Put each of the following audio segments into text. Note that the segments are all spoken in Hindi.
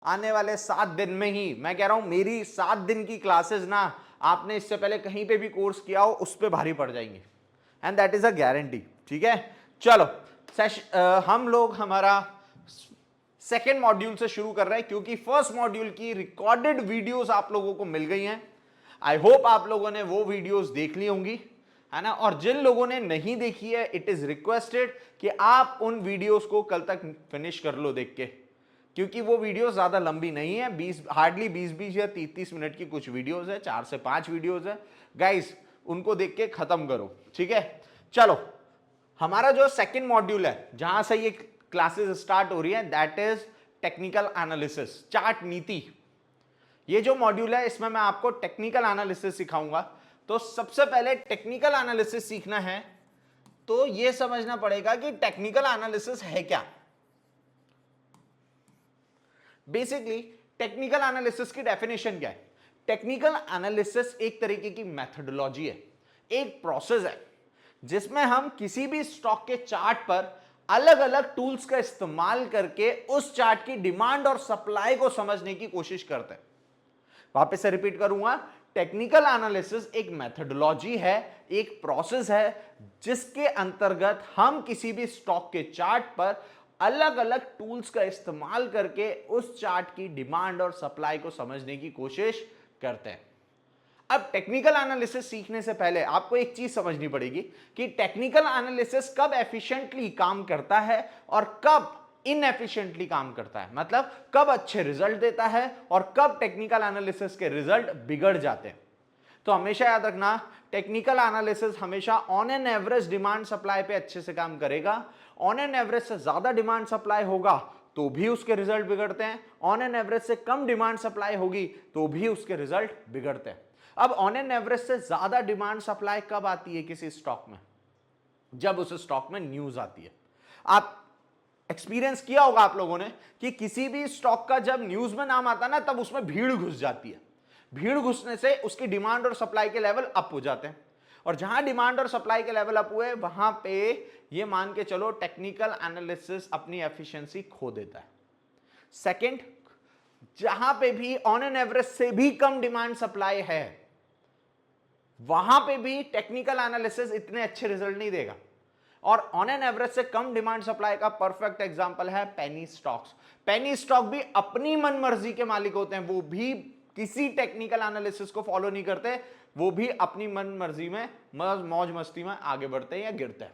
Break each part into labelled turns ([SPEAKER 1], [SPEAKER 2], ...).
[SPEAKER 1] आने वाले 7 दिन में ही, मैं कह रहा हूं मेरी 7 दिन की क्लासेस ना, आपने इससे पहले कहीं पे भी कोर्स किया हो उस पे भारी पड़ जाएंगे, and that is a guarantee. ठीक है, चलो हम लोग हमारा सेकेंड मॉड्यूल से शुरू कर रहे हैं, क्योंकि फर्स्ट मॉड्यूल की रिकॉर्डेड वीडियोस आप लोगों को मिल गई हैं। आई होप आप लोगों ने वो वीडियोस देख ली होंगी, है ना। और जिन लोगों ने नहीं देखी है, इट इज रिक्वेस्टेड कि आप उन वीडियोस को कल तक फिनिश कर लो देख के, क्योंकि वो वीडियो ज्यादा लंबी नहीं है, 20 हार्डली 20 या 30 मिनट की कुछ वीडियोस है, 4 से 5 वीडियोस है गाइस, उनको देख के खत्म करो। ठीक है, चलो हमारा जो सेकंड मॉड्यूल है जहां से ये क्लासेस स्टार्ट हो रही है, that is technical analysis, chart नीति। ये जो मॉड्यूल है इसमें मैं आपको टेक्निकल एनालिसिस सिखाऊंगा। तो सबसे पहले टेक्निकल एनालिसिस सीखना है तो यह समझना पड़ेगा कि टेक्निकल एनालिसिस है क्या। बेसिकली टेक्निकल एनालिसिस की डेफिनेशन क्या है? टेक्निकल एनालिसिस एक तरीके की मेथडोलॉजी है, एक प्रोसेस है जिसमें हम किसी भी स्टॉक के चार्ट पर अलग अलग टूल्स का इस्तेमाल करके उस चार्ट की डिमांड और सप्लाई को समझने की कोशिश करते हैं। वापस से रिपीट करूंगा, टेक्निकल एनालिसिस एक मेथडोलॉजी है, एक प्रोसेस है जिसके अंतर्गत हम किसी भी स्टॉक के चार्ट पर अलग अलग टूल्स का इस्तेमाल करके उस चार्ट की डिमांड और सप्लाई को समझने की कोशिश करते हैं। अब टेक्निकल एनालिसिस सीखने से पहले आपको एक चीज समझनी पड़ेगी कि टेक्निकल एनालिसिस कब एफिशिएंटली काम करता है और कब इनएफिशिएंटली काम करता है, मतलब कब अच्छे रिजल्ट देता है और कब टेक्निकल एनालिसिस के रिजल्ट बिगड़ जाते हैं। तो हमेशा याद रखना, टेक्निकल एनालिसिस हमेशा on an average demand supply पे अच्छे से काम करेगा। ऑन एन एवरेज से ज्यादा डिमांड सप्लाई होगा तो भी उसके रिजल्ट बिगड़ते हैं, ऑन एन एवरेज से कम डिमांड सप्लाई होगी तो भी उसके रिजल्ट बिगड़ते हैं। अब ऑन एन एवरेज से ज्यादा डिमांड सप्लाई कब आती है किसी स्टॉक में? जब उस स्टॉक में न्यूज आती है। आप एक्सपीरियंस किया होगा आप लोगों ने कि किसी भी स्टॉक का जब न्यूज में नाम आता है ना, तब उसमें भीड़ घुस जाती है। भीड़ घुसने से उसकी डिमांड और सप्लाई के लेवल अप हो जाते हैं, और जहां डिमांड और सप्लाई के लेवल अप हुए वहां पे ये मान के चलो टेक्निकल एनालिसिस अपनी एफिशिएंसी खो देता है। सेकंड, जहां पे भी ऑन एन एवरेज से भी कम डिमांड सप्लाई है वहां पे भी टेक्निकल एनालिसिस इतने अच्छे रिजल्ट नहीं देगा। और ऑन एन एवरेज से कम डिमांड सप्लाई का परफेक्ट एग्जांपल है पेनी स्टॉक्स। पेनी स्टॉक भी अपनी मन मर्जी के मालिक होते हैं, वो भी किसी टेक्निकल एनालिसिस को फॉलो नहीं करते, वो भी अपनी मन मर्जी में मौज मस्ती में आगे बढ़ते हैं या गिरते हैं।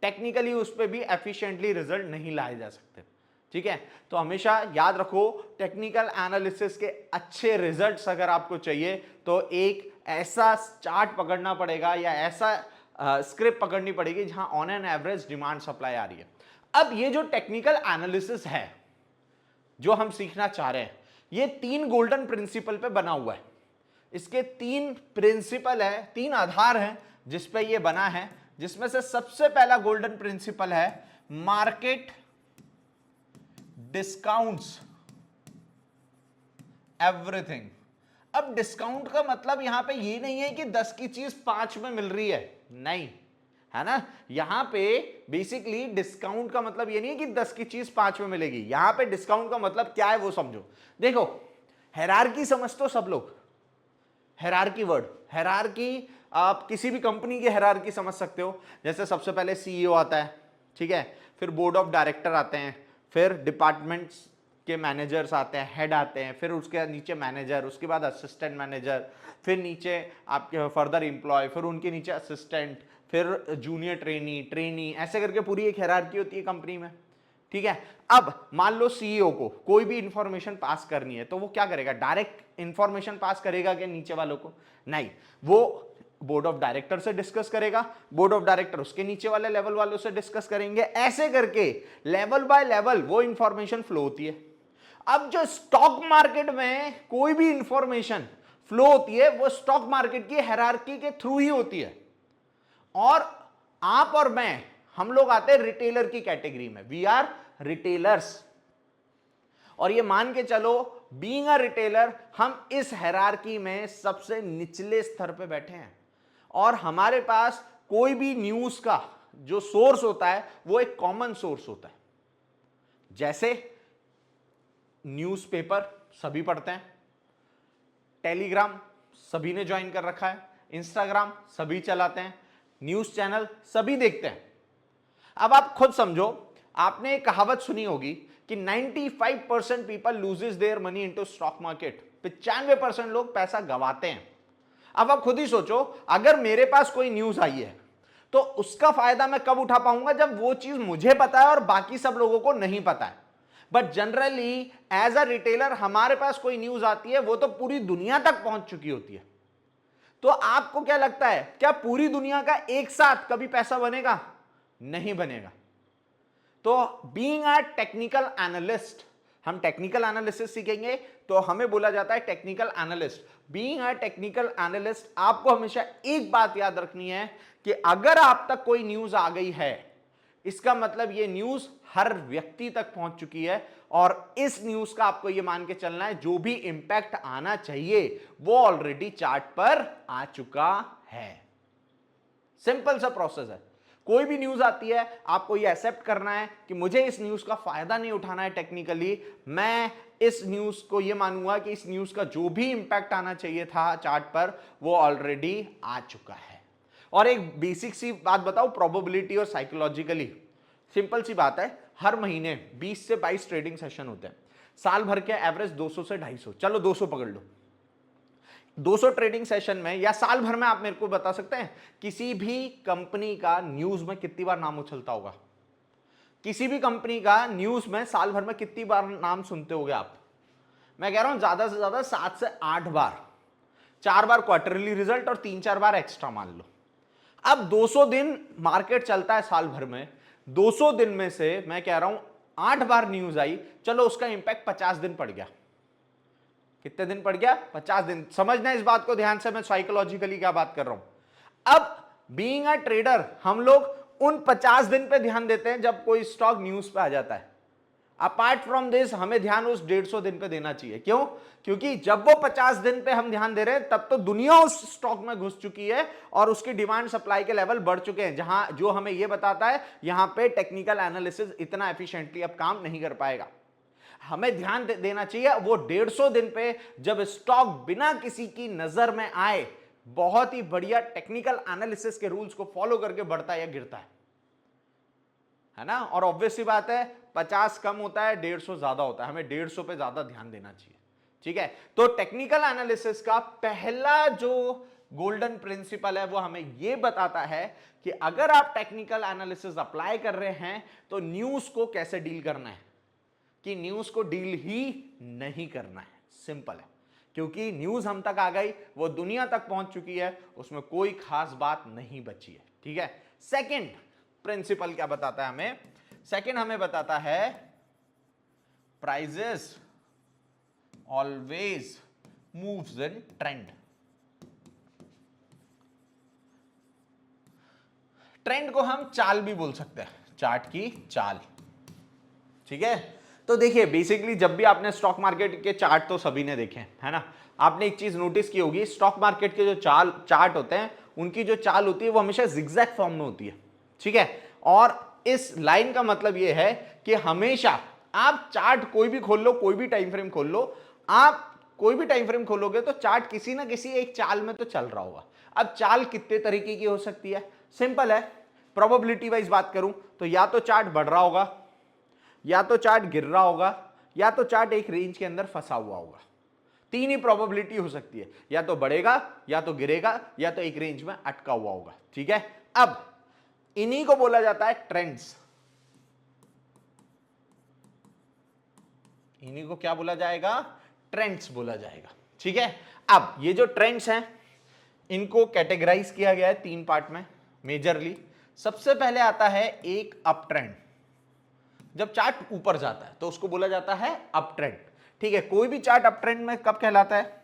[SPEAKER 1] टेक्निकली उस पर भी एफिशिएंटली रिजल्ट नहीं लाए जा सकते। ठीक है, तो हमेशा याद रखो, टेक्निकल एनालिसिस के अच्छे रिजल्ट्स अगर आपको चाहिए तो एक ऐसा चार्ट पकड़ना पड़ेगा या ऐसा स्क्रिप्ट पकड़नी पड़ेगी जहां on an average demand supply आ रही है। अब ये जो टेक्निकल एनालिसिस है जो हम सीखना चाह रहे हैं, ये 3 गोल्डन प्रिंसिपल पे बना हुआ है। इसके 3 प्रिंसिपल है, 3 आधार हैं जिस पे ये बना है, जिसमें से सबसे पहला गोल्डन प्रिंसिपल है मार्केट डिस्काउंट्स एवरीथिंग। अब डिस्काउंट का मतलब यहां पे ये नहीं है कि 10 की चीज 5 में मिल रही है, नहीं, है ना। यहां पे बेसिकली डिस्काउंट का मतलब ये नहीं है कि 10 की चीज 5 में मिलेगी। यहां पे डिस्काउंट का मतलब क्या है वो समझो। देखो, हायरार्की समझते हो सब लोग, हायरार्की वर्ड, हायरार्की आप किसी भी कंपनी की हायरार्की समझ सकते हो। जैसे सबसे पहले सीईओ आता है, ठीक है, फिर बोर्ड ऑफ डायरेक्टर आते हैं, फिर डिपार्टमेंट्स के मैनेजर्स आते हैं, हेड आते हैं, फिर उसके नीचे मैनेजर, उसके बाद असिस्टेंट मैनेजर, फिर नीचे आपके फर्दर एम्प्लॉय, फिर उनके नीचे असिस्टेंट, फिर जूनियर ट्रेनी, ऐसे करके पूरी एक हायरार्की होती है कंपनी में। ठीक है, अब मान लो सीईओ को कोई भी इंफॉर्मेशन पास करनी है तो वो क्या करेगा? डायरेक्ट इंफॉर्मेशन पास करेगा क्या नीचे वालों को? नहीं, वो बोर्ड ऑफ डायरेक्टर से डिस्कस करेगा, बोर्ड ऑफ डायरेक्टर उसके नीचे वाले लेवल वालों से डिस्कस करेंगे, ऐसे करके लेवल बाय लेवल वो इंफॉर्मेशन फ्लो होती है। अब जो स्टॉक मार्केट में कोई भी इंफॉर्मेशन फ्लो होती है वो स्टॉक मार्केट की हायरार्की के थ्रू ही होती है। और आप और मैं, हम लोग आते हैं रिटेलर की कैटेगरी में, वी आर रिटेलर्स। और ये मान के चलो, बीइंग अ रिटेलर, हम इस हायरार्की में सबसे निचले स्तर पे बैठे हैं, और हमारे पास कोई भी न्यूज का जो सोर्स होता है वो एक कॉमन सोर्स होता है। जैसे न्यूज़पेपर सभी पढ़ते हैं, टेलीग्राम सभी ने ज्वाइन कर रखा है, इंस्टाग्राम सभी चलाते हैं, न्यूज़ चैनल सभी देखते हैं। अब आप खुद समझो, आपने एक कहावत सुनी होगी कि 95% people loses their money into stock market, 95% लोग पैसा गवाते हैं। अब आप खुद ही सोचो, अगर मेरे पास कोई न्यूज़ आई है तो उसका फायदा मैं कब उठा पाऊंगा, जब वो चीज मुझे पता है और बाकी सब लोगों को नहीं पता है। But generally as a retailer हमारे पास कोई न्यूज आती है वो तो पूरी दुनिया तक पहुंच चुकी होती है। तो आपको क्या लगता है, क्या पूरी दुनिया का एक साथ कभी पैसा बनेगा? नहीं बनेगा। तो बीइंग अ टेक्निकल एनालिस्ट, हम टेक्निकल एनालिसिस सीखेंगे तो हमें बोला जाता है technical analyst. Being a technical analyst आपको हमेशा एक बात याद रखनी है कि अगर आप तक कोई न्यूज आ गई है, इसका मतलब ये न्यूज हर व्यक्ति तक पहुंच चुकी है और इस न्यूज का आपको ये मान के चलना है जो भी इंपैक्ट आना चाहिए वो ऑलरेडी चार्ट पर आ चुका है। सिंपल सा प्रोसेस है। कोई भी न्यूज आती है आपको ये एक्सेप्ट करना है कि मुझे इस न्यूज का फायदा नहीं उठाना है टेक्निकली, मैं इस न्यूज को ये मानूंगा कि इस न्यूज का जो भी इंपैक्ट आना चाहिए था चार्ट पर वो ऑलरेडी आ चुका है। और एक बेसिक सी बात बताओ, प्रोबेबिलिटी और साइकोलॉजिकली सिंपल सी बात है, हर महीने 20 से 22 ट्रेडिंग सेशन होते हैं, साल भर के एवरेज 200 से 250, चलो 200 पकड़ लो। 200 ट्रेडिंग सेशन में या साल भर में आप मेरे को बता सकते हैं किसी भी कंपनी का न्यूज में कितनी बार नाम उछलता होगा? किसी भी कंपनी का न्यूज में साल भर में कितनी बार नाम सुनते होगे आप? मैं कह रहा हूं ज्यादा से ज्यादा 7 से 8 बार, 4 बार क्वार्टरली रिजल्ट और 3-4 बार एक्स्ट्रा मान लो। अब 200 दिन मार्केट चलता है साल भर में, 200 दिन में से मैं कह रहा हूं 8 बार न्यूज आई, चलो उसका इंपैक्ट 50 दिन पड़ गया। कितने दिन पड़ गया? 50 दिन। समझना इस बात को ध्यान से, मैं साइकोलॉजिकली क्या बात कर रहा हूं। अब बीइंग अ ट्रेडर हम लोग उन 50 दिन पे ध्यान देते हैं जब कोई स्टॉक न्यूज पे आ जाता है। अपार्ट फ्रॉम दिस हमें ध्यान उस 150 दिन पे देना चाहिए। क्यों? क्योंकि जब वो 50 दिन पे हम ध्यान दे रहे हैं तब तो दुनिया उस स्टॉक में घुस चुकी है और उसकी डिमांड सप्लाई के लेवल बढ़ चुके हैं, जहां जो हमें यह बताता है यहां पे टेक्निकल एनालिसिस इतना एफिशिएंटली अब काम नहीं कर पाएगा। हमें ध्यान देना चाहिए वो 150 दिन पे जब स्टॉक बिना किसी की नजर में आए बहुत ही बढ़िया टेक्निकल एनालिसिस के रूल्स को फॉलो करके बढ़ता है या गिरता है ना। और ऑब्वियस सी बात है 50 कम होता है, 150 ज्यादा होता है, हमें 150 पे ज्यादा ध्यान देना चाहिए। ठीक है, तो टेक्निकल एनालिसिस का पहला जो गोल्डन प्रिंसिपल है वो हमें यह बताता है कि अगर आप टेक्निकल एनालिसिस अप्लाई कर रहे हैं तो न्यूज को कैसे डील करना है, कि न्यूज को डील ही नहीं करना है। सिंपल है, क्योंकि न्यूज हम तक आ गई, वो दुनिया तक पहुंच चुकी है, उसमें कोई खास बात नहीं बची है। ठीक है, सेकंड प्रिंसिपल क्या बताता है हमें? सेकंड हमें बताता है prices always moves in trend. Trend को हम चाल भी बोल सकते हैं, चार्ट की चाल। ठीक है, तो देखिए बेसिकली जब भी आपने स्टॉक मार्केट के चार्ट तो सभी ने देखे है ना, आपने एक चीज नोटिस की होगी, स्टॉक मार्केट के जो चार्ट होते हैं उनकी जो चाल होती है वो हमेशा जिगजैग फॉर्म में होती है। ठीक है, और इस लाइन का मतलब ये है कि हमेशा आप चार्ट कोई भी खोल लो, कोई भी टाइम फ्रेम खोल लो, आप कोई भी टाइम फ्रेम खोलोगे तो चार्ट किसी ना किसी एक चाल में तो चल रहा होगा। अब चाल कितने तरीके की हो सकती है? सिंपल है, प्रोबेबिलिटी वाइज बात करूं तो या तो चार्ट बढ़ रहा होगा, या तो चार्ट गिर रहा होगा, या तो चार्ट एक रेंज के अंदर फंसा हुआ होगा। तीन ही प्रोबेबिलिटी हो सकती है, या तो बढ़ेगा, या तो गिरेगा, या तो एक रेंज में अटका हुआ होगा। ठीक है, अब इन्हीं को बोला जाता है ट्रेंड्स। इन्हीं को क्या बोला जाएगा? ट्रेंड्स बोला जाएगा। ठीक है, अब ये जो ट्रेंड्स हैं इनको कैटेगराइज किया गया है 3 पार्ट में मेजरली। सबसे पहले आता है एक अप ट्रेंड। जब चार्ट ऊपर जाता है तो उसको बोला जाता है अप ट्रेंड। ठीक है, कोई भी चार्ट अप ट्रेंड में कब कहलाता है?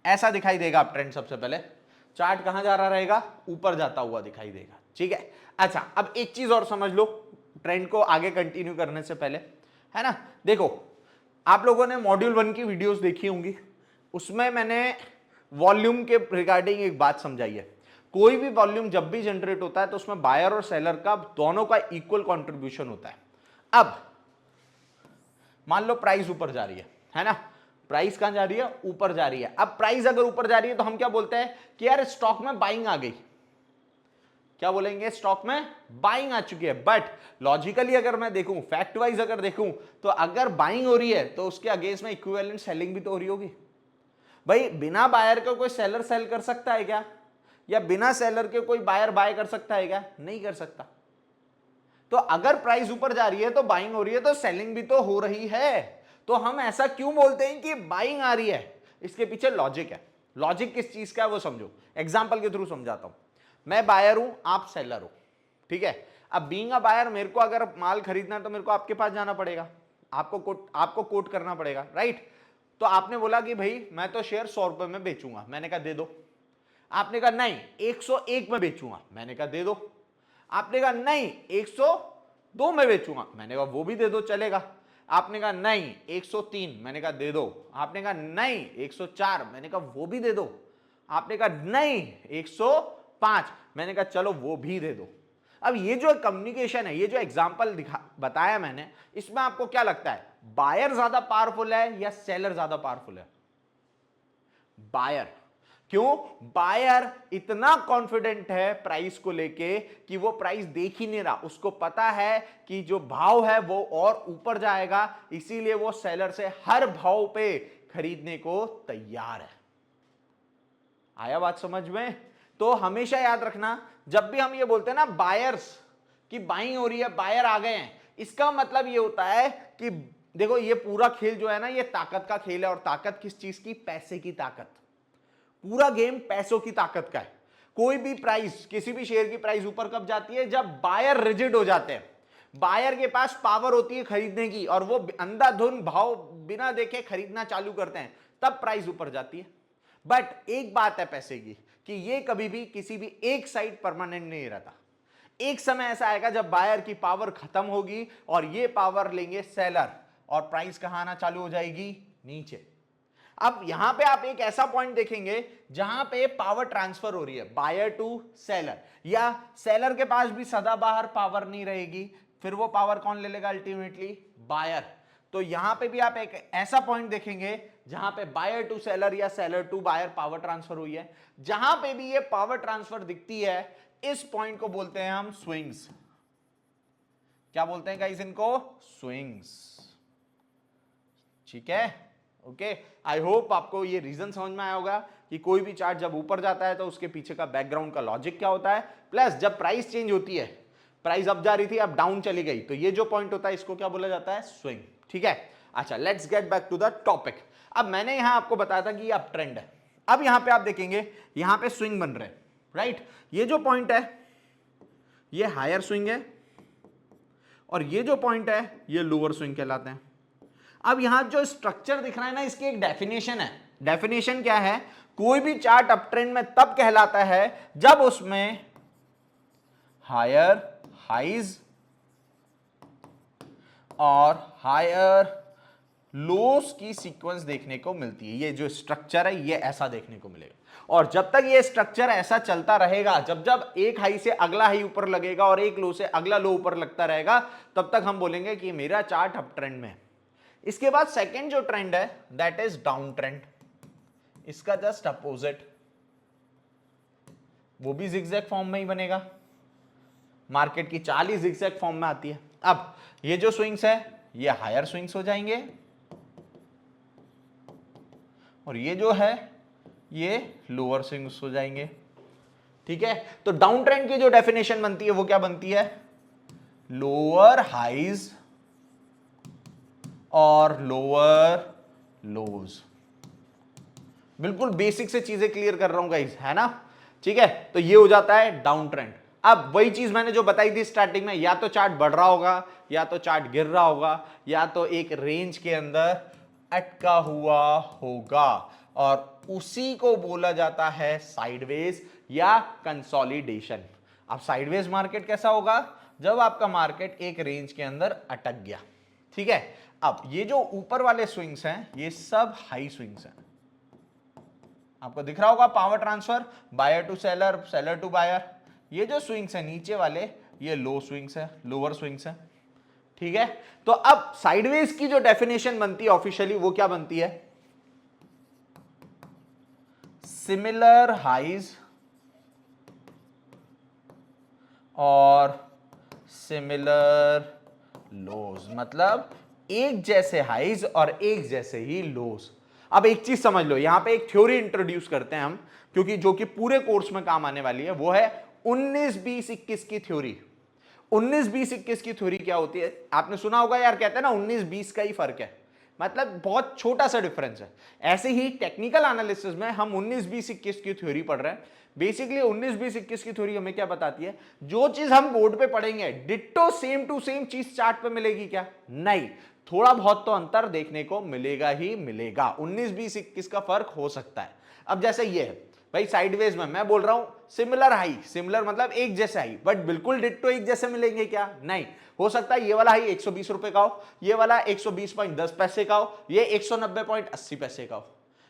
[SPEAKER 1] ऐसा दिखाई देगा अप ट्रेंड। सबसे पहले चार्ट कहां जा रहा रहेगा? ऊपर जाता हुआ दिखाई देगा। ठीक है, अच्छा अब एक चीज और समझ लो ट्रेंड को आगे कंटिन्यू करने से पहले, है ना। देखो आप लोगों ने मॉड्यूल 1 की वीडियोस देखी होंगी, उसमें मैंने वॉल्यूम के रिगार्डिंग एक बात समझाई है। कोई भी वॉल्यूम जब भी जनरेट होता है तो उसमें बायर और सेलर का दोनों का इक्वल कंट्रीब्यूशन होता है। अब मान लो प्राइस ऊपर जा रही है ना, प्राइस कहां जा रही है, ऊपर जा रही है। अब प्राइस अगर ऊपर जा रही है तो हम क्या बोलते हैं कि यार स्टॉक में बाइंग आ गई, क्या बोलेंगे, स्टॉक में बाइंग आ चुकी है। बट लॉजिकली अगर मैं देखूं, फैक्ट वाइज अगर देखूं, तो अगर बाइंग हो रही है तो उसके अगेंस्ट में इक्विवेलेंट सेलिंग भी तो हो रही होगी। भाई बिना बायर के कोई सेलर सेल कर सकता है क्या, या बिना सेलर के कोई बायर बाय कर सकता है क्या, नहीं कर सकता। तो अगर प्राइस ऊपर जा रही है तो बाइंग हो रही है, तो सेलिंग भी तो हो रही है। तो हम ऐसा क्यों बोलते हैं कि बाइंग आ रही है, इसके पीछे लॉजिक है। लॉजिक किस चीज का है वो समझो, एग्जांपल के थ्रू समझाता हूं। मैं बायर हूं, आप सेलर हो, ठीक है। अब बीइंग अ बायर, मेरे को अगर माल खरीदना है तो मेरे को आपके पास जाना पड़ेगा, आपको कोट करना पड़ेगा, राइट। तो आपने बोला कि भाई मैं तो शेयर 100 रुपए में बेचूंगा, मैंने कहा दे दो। आपने कहा नहीं 101 में बेचूंगा, मैंने कहा दे दो। आपने कहा नहीं 102 में बेचूंगा, मैंने कहा वो भी दे दो, चलेगा। आपने कहा नहीं 103, मैंने कहा दे दो। आपने कहा नहीं 104, मैंने कहा वो भी दे दो। आपने कहा नहीं 105, मैंने कहा चलो वो भी दे दो। अब ये जो कम्युनिकेशन है, ये जो एग्जांपल बताया मैंने, इसमें आपको क्या लगता है, बायर ज्यादा पावरफुल है या सेलर ज्यादा पावरफुल है? बायर। क्यों? बायर इतना कॉन्फिडेंट है प्राइस को लेके कि वो प्राइस देख ही नहीं रहा, उसको पता है कि जो भाव है वो और ऊपर जाएगा, इसीलिए वो सेलर से हर भाव पे खरीदने को तैयार है। आया बात समझ में? तो हमेशा याद रखना, जब भी हम ये बोलते हैं ना बायर्स की बाइंग हो रही है, बायर आ गए हैं, इसका मतलब ये होता है कि देखो ये पूरा खेल जो है ना, ये ताकत का खेल है। और ताकत किस चीज की? पैसे की ताकत। पूरा गेम पैसों की ताकत का है। कोई भी प्राइस, किसी भी शेयर की प्राइस ऊपर कब जाती है? जब बायर रिजिड हो जाते हैं, बायर के पास पावर होती है खरीदने की, और वो अंधाधुंध भाव बिना देखे खरीदना चालू करते हैं, तब प्राइस ऊपर जाती है। बट एक बात है पैसे की, कि ये कभी भी किसी भी एक साइड परमानेंट नहीं रहता। एक समय ऐसा आएगा जब बायर की पावर खत्म होगी और ये पावर लेंगे सेलर, और प्राइस कहां आना चालू हो जाएगी? नीचे। अब यहां पे आप एक ऐसा पॉइंट देखेंगे जहां पे पावर ट्रांसफर हो रही है बायर टू सेलर, या सेलर के पास भी सदाबहार पावर नहीं रहेगी, फिर वो पावर कौन ले लेगा अल्टीमेटली? बायर। तो यहां पे भी आप एक ऐसा पॉइंट देखेंगे जहां पे बायर टू सेलर या seller to buyer power transfer हुई है। जहां पे भी ये पावर ट्रांसफर दिखती है, इस पॉइंट को बोलते हैं हम स्विंग्स। क्या बोलते हैं गाइस इनको? स्विंग्स। ठीक है, ओके। आई होप आपको ये रीजन समझ में आया होगा कि कोई भी चार्ट जब ऊपर जाता है तो उसके पीछे का बैकग्राउंड का लॉजिक क्या होता है, प्लस जब प्राइस चेंज होती है, प्राइस अप जा रही थी अब डाउन चली गई, तो ये जो पॉइंट होता है इसको क्या बोला जाता है? स्विंग। ठीक है, अच्छा let's get back to the topic. अब मैंने यहां आपको बताया था कि ये अप ट्रेंड है। अब यहां पे आप देखेंगे यहां पे स्विंग बन रहे हैं, राइट। ये जो पॉइंट है ये हायर स्विंग है, और ये जो पॉइंट है ये लोअर स्विंग कहलाते हैं। अब यहां जो स्ट्रक्चर दिख रहा है ना, इसकी एक डेफिनेशन है। डेफिनेशन क्या है? कोई भी चार्ट अप ट्रेंड में तब कहलाता है जब उसमें हायर हाइज और हायर लोस की सीक्वेंस देखने को मिलती है। ये जो स्ट्रक्चर है ये ऐसा देखने को मिलेगा, और जब तक ये स्ट्रक्चर ऐसा चलता रहेगा, जब जब एक हाई से अगला हाई ऊपर लगेगा और एक लो से अगला लो ऊपर लगता रहेगा, तब तक हम बोलेंगे कि मेरा चार्ट अप ट्रेंड में। इसके बाद सेकंड जो ट्रेंड है दैट इज डाउन ट्रेंड, इसका जस्ट अपोजिट, वो भी जिगजैग फॉर्म में ही बनेगा। मार्केट की चाल ही जिगजैग फॉर्म में आती है। अब ये जो स्विंग्स है ये हायर स्विंग्स हो जाएंगे, और ये जो है ये लोअर स्विंग्स हो जाएंगे। ठीक है, तो डाउन ट्रेंड की जो डेफिनेशन बनती है वो क्या बनती है? लोअर हाइज और लोअर लोज। बिल्कुल बेसिक से चीजें क्लियर कर रहा हूं गाइस, है ना? ठीक है, तो ये हो जाता है डाउन ट्रेंड। अब वही चीज मैंने जो बताई थी स्टार्टिंग में, या तो चार्ट बढ़ रहा होगा या तो चार्ट गिर रहा होगा, या तो एक रेंज के अंदर अटका हुआ होगा, और उसी को बोला जाता है साइडवेज या कंसोलिडेशन। अब साइडवेज मार्केट कैसा होगा? जब आपका मार्केट एक रेंज के अंदर अटक गया। ठीक है, अब ये जो ऊपर वाले स्विंग्स हैं ये सब हाई स्विंग्स हैं। आपको दिख रहा होगा power transfer buyer to seller, seller to buyer. ये जो स्विंग्स हैं नीचे वाले ये लो स्विंग्स है, लोअर स्विंग्स है। ठीक है, तो अब साइडवेज की जो डेफिनेशन बनती है ऑफिशियली वो क्या बनती है? सिमिलर हाइज और सिमिलर लोज, मतलब एक जैसे हाइज और एक जैसे ही लोज। अब एक चीज समझ लो, यहां पे एक थ्योरी इंट्रोड्यूस करते हैं हम, क्योंकि जो कि पूरे कोर्स में काम आने वाली है, वो है 19-20-21 की थ्योरी। 19-20-21 की थ्योरी क्या होती है? आपने सुना होगा यार, कहते हैं ना 19-20 का ही फर्क है, मतलब बहुत छोटा सा डिफरेंस है। ऐसे ही टेक्निकल एनालिसिस में हम 19-20-21 की थ्योरी पढ़ रहे हैं। बेसिकली 19-20-21 की थ्योरी हमें क्या बताती है? जो चीज हम बोर्ड पे पढ़ेंगे डिट्टो सेम टू सेम चीज चार्ट पे मिलेगी क्या? नहीं, थोड़ा बहुत तो अंतर देखने को मिलेगा ही मिलेगा। 19-20-21 का फर्क हो सकता है। अब जैसे ये है भाई, साइडवेज में मैं बोल रहा हूं सिमिलर हाई, सिमिलर मतलब एक जैसे हाई, बट बिल्कुल डिट्टो एक जैसे मिलेंगे क्या? नहीं, हो सकता है ये वाला हाई 120 रुपए का हो, ये वाला 120.10 पैसे का हो, ये 190.80 पैसे का हो,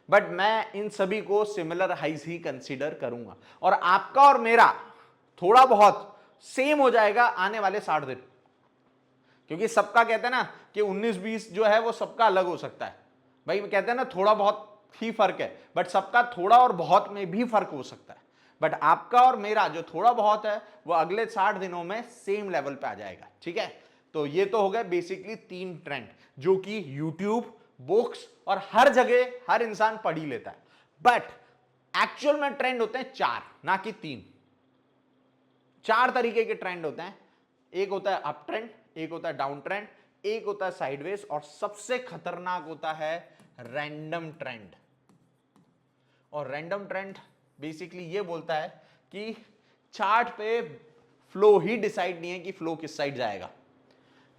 [SPEAKER 1] बट मैं इन सभी को सिमिलर हाइज ही कंसीडर करूंगा। और आपका और मेरा थोड़ा बहुत सेम हो जाएगा आने वाले 60 दिन, क्योंकि सबका कहते हैं ना कि 19-20 जो है वो सबका अलग हो सकता है। भाई कहते हैं ना थोड़ा बहुत ही फर्क है, बट सबका थोड़ा और बहुत में भी फर्क हो सकता है। बट आपका और मेरा जो थोड़ा बहुत है वो अगले 60 दिनों में सेम लेवल पे आ जाएगा। ठीक है, तो ये तो हो गए बेसिकली 3 ट्रेंड जो कि यूट्यूब, बुक्स और हर जगह हर इंसान पढ़ ही लेता है। बट एक्चुअल में ट्रेंड होते हैं 4, ना कि 3। 4 तरीके के ट्रेंड होते हैं। एक होता है अप ट्रेंड, एक होता है डाउन ट्रेंड, एक होता है साइडवेज, और सबसे खतरनाक होता है रैंडम ट्रेंड। और रैंडम ट्रेंड बेसिकली ये बोलता है कि चार्ट पे फ्लो ही डिसाइड नहीं है कि फ्लो किस साइड जाएगा।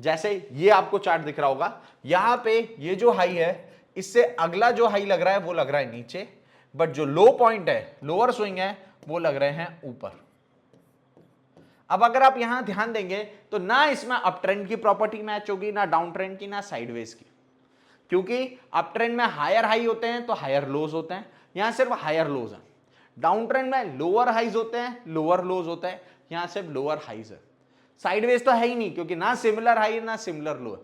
[SPEAKER 1] जैसे ये आपको चार्ट दिख रहा होगा, यहां पे ये जो हाई है इससे अगला जो हाई लग रहा है वो लग रहा है नीचे, बट जो लो पॉइंट है, लोअर स्विंग है, वो लग रहे हैं ऊपर। अब अगर आप यहां ध्यान देंगे तो ना इसमें अप ट्रेंड की प्रॉपर्टी मैच होगी, ना डाउन ट्रेंड की, ना साइडवेज की, क्योंकि अप ट्रेंड में हायर हाई होते हैं तो हायर लोज होते हैं, यहां सिर्फ हायर लोज हैं। डाउन ट्रेंड में लोअर हाइज होते हैं, लोअर लोज होते हैं, यहां सिर्फ लोअर हाइज है। साइडवेज तो है ही नहीं, क्योंकि ना सिमिलर हाई ना सिमिलर लो है।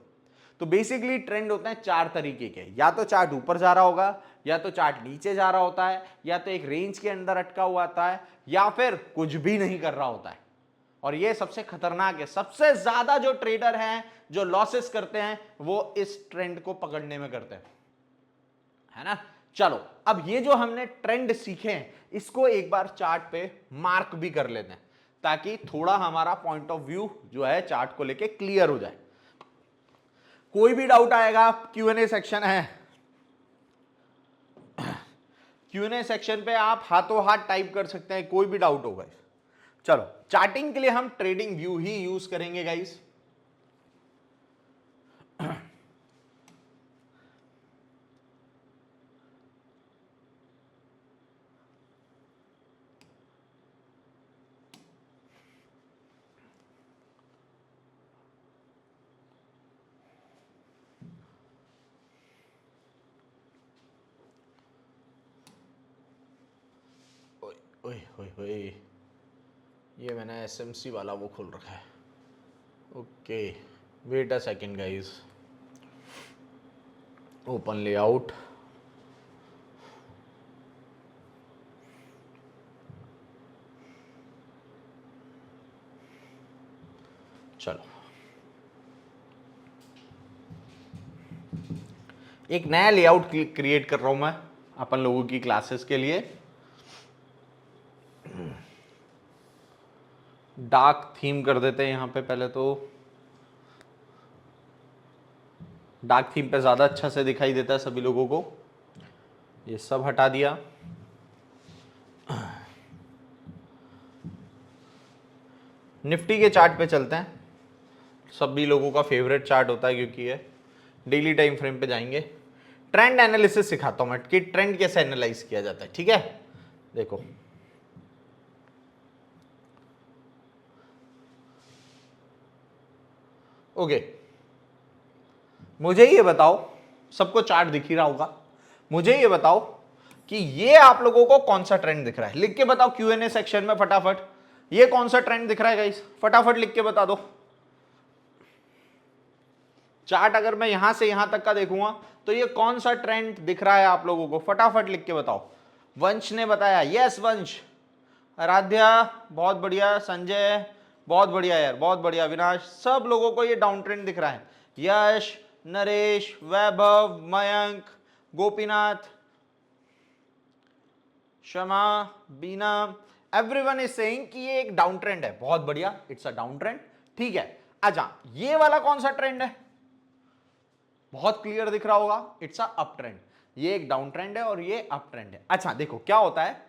[SPEAKER 1] तो बेसिकली ट्रेंड होते हैं 4 तरीके के, या तो चार्ट ऊपर जा रहा होगा, या तो चार्ट नीचे जा रहा होता है, या तो एक रेंज के अंदर अटका हुआ आता है, या फिर कुछ भी नहीं कर रहा होता है। और ये सबसे खतरनाक है। सबसे ज्यादा जो ट्रेडर हैं जो लॉसेस करते हैं वो इस ट्रेंड को पकड़ने में करते हैं, है ना। चलो अब ये जो हमने ट्रेंड सीखे हैं इसको एक बार चार्ट पे मार्क भी कर लेते हैं, ताकि थोड़ा हमारा पॉइंट ऑफ व्यू जो है चार्ट को लेके क्लियर हो जाए। कोई भी डाउट आएगा, Q&A सेक्शन है, Q&A सेक्शन पे आप हाथों हाथ टाइप कर सकते हैं, कोई भी डाउट होगा। चलो चार्टिंग के लिए हम ट्रेडिंग व्यू ही यूज करेंगे गाइस। ओए ओए ओए, ये मैंने SMC वाला वो खोल रखा है। Okay wait a second guys, open layout, चलो एक नया लेआउट क्रिएट कर रहा हूं मैं अपन लोगों की क्लासेस के लिए। डार्क थीम कर देते हैं यहां पे, पहले तो डार्क थीम पे ज्यादा अच्छा से दिखाई देता है सभी लोगों को। ये सब हटा दिया। निफ्टी के चार्ट पे चलते हैं, सभी लोगों का फेवरेट चार्ट होता है क्योंकि ये डेली टाइम फ्रेम पे जाएंगे। ट्रेंड एनालिसिस सिखाता हूं मैं कि ट्रेंड कैसे एनालाइज किया जाता है। ठीक है, देखो ओके, मुझे ये बताओ, सबको चार्ट दिख ही रहा होगा, मुझे ये बताओ कि ये आप लोगों को कौन सा ट्रेंड दिख रहा है, लिख के बताओ Q&A सेक्शन में फटाफट। ये कौन सा ट्रेंड दिख रहा है गाइस, फटाफट लिख के बता दो। चार्ट अगर मैं यहां से यहां तक का देखूंगा तो ये कौन सा ट्रेंड दिख रहा है आप लोगों को, फटाफट लिख के बताओ। वंश ने बताया, यस वंश, आराध्या बहुत बढ़िया, संजय बहुत बढ़िया यार, बहुत बढ़िया, विनाश, सब लोगों को ये डाउन ट्रेंड दिख रहा है। यश, नरेश, वैभव, मयंक, गोपीनाथ, शमा, बीना, एवरीवन इज सेइंग कि ये एक डाउन ट्रेंड है। बहुत बढ़िया, इट्स अ डाउन ट्रेंड। ठीक है, अच्छा ये वाला कौन सा ट्रेंड है, बहुत क्लियर दिख रहा होगा, इट्स अ अप ट्रेंड। ये एक डाउन ट्रेंड है और ये अप ट्रेंड है। अच्छा देखो क्या होता है,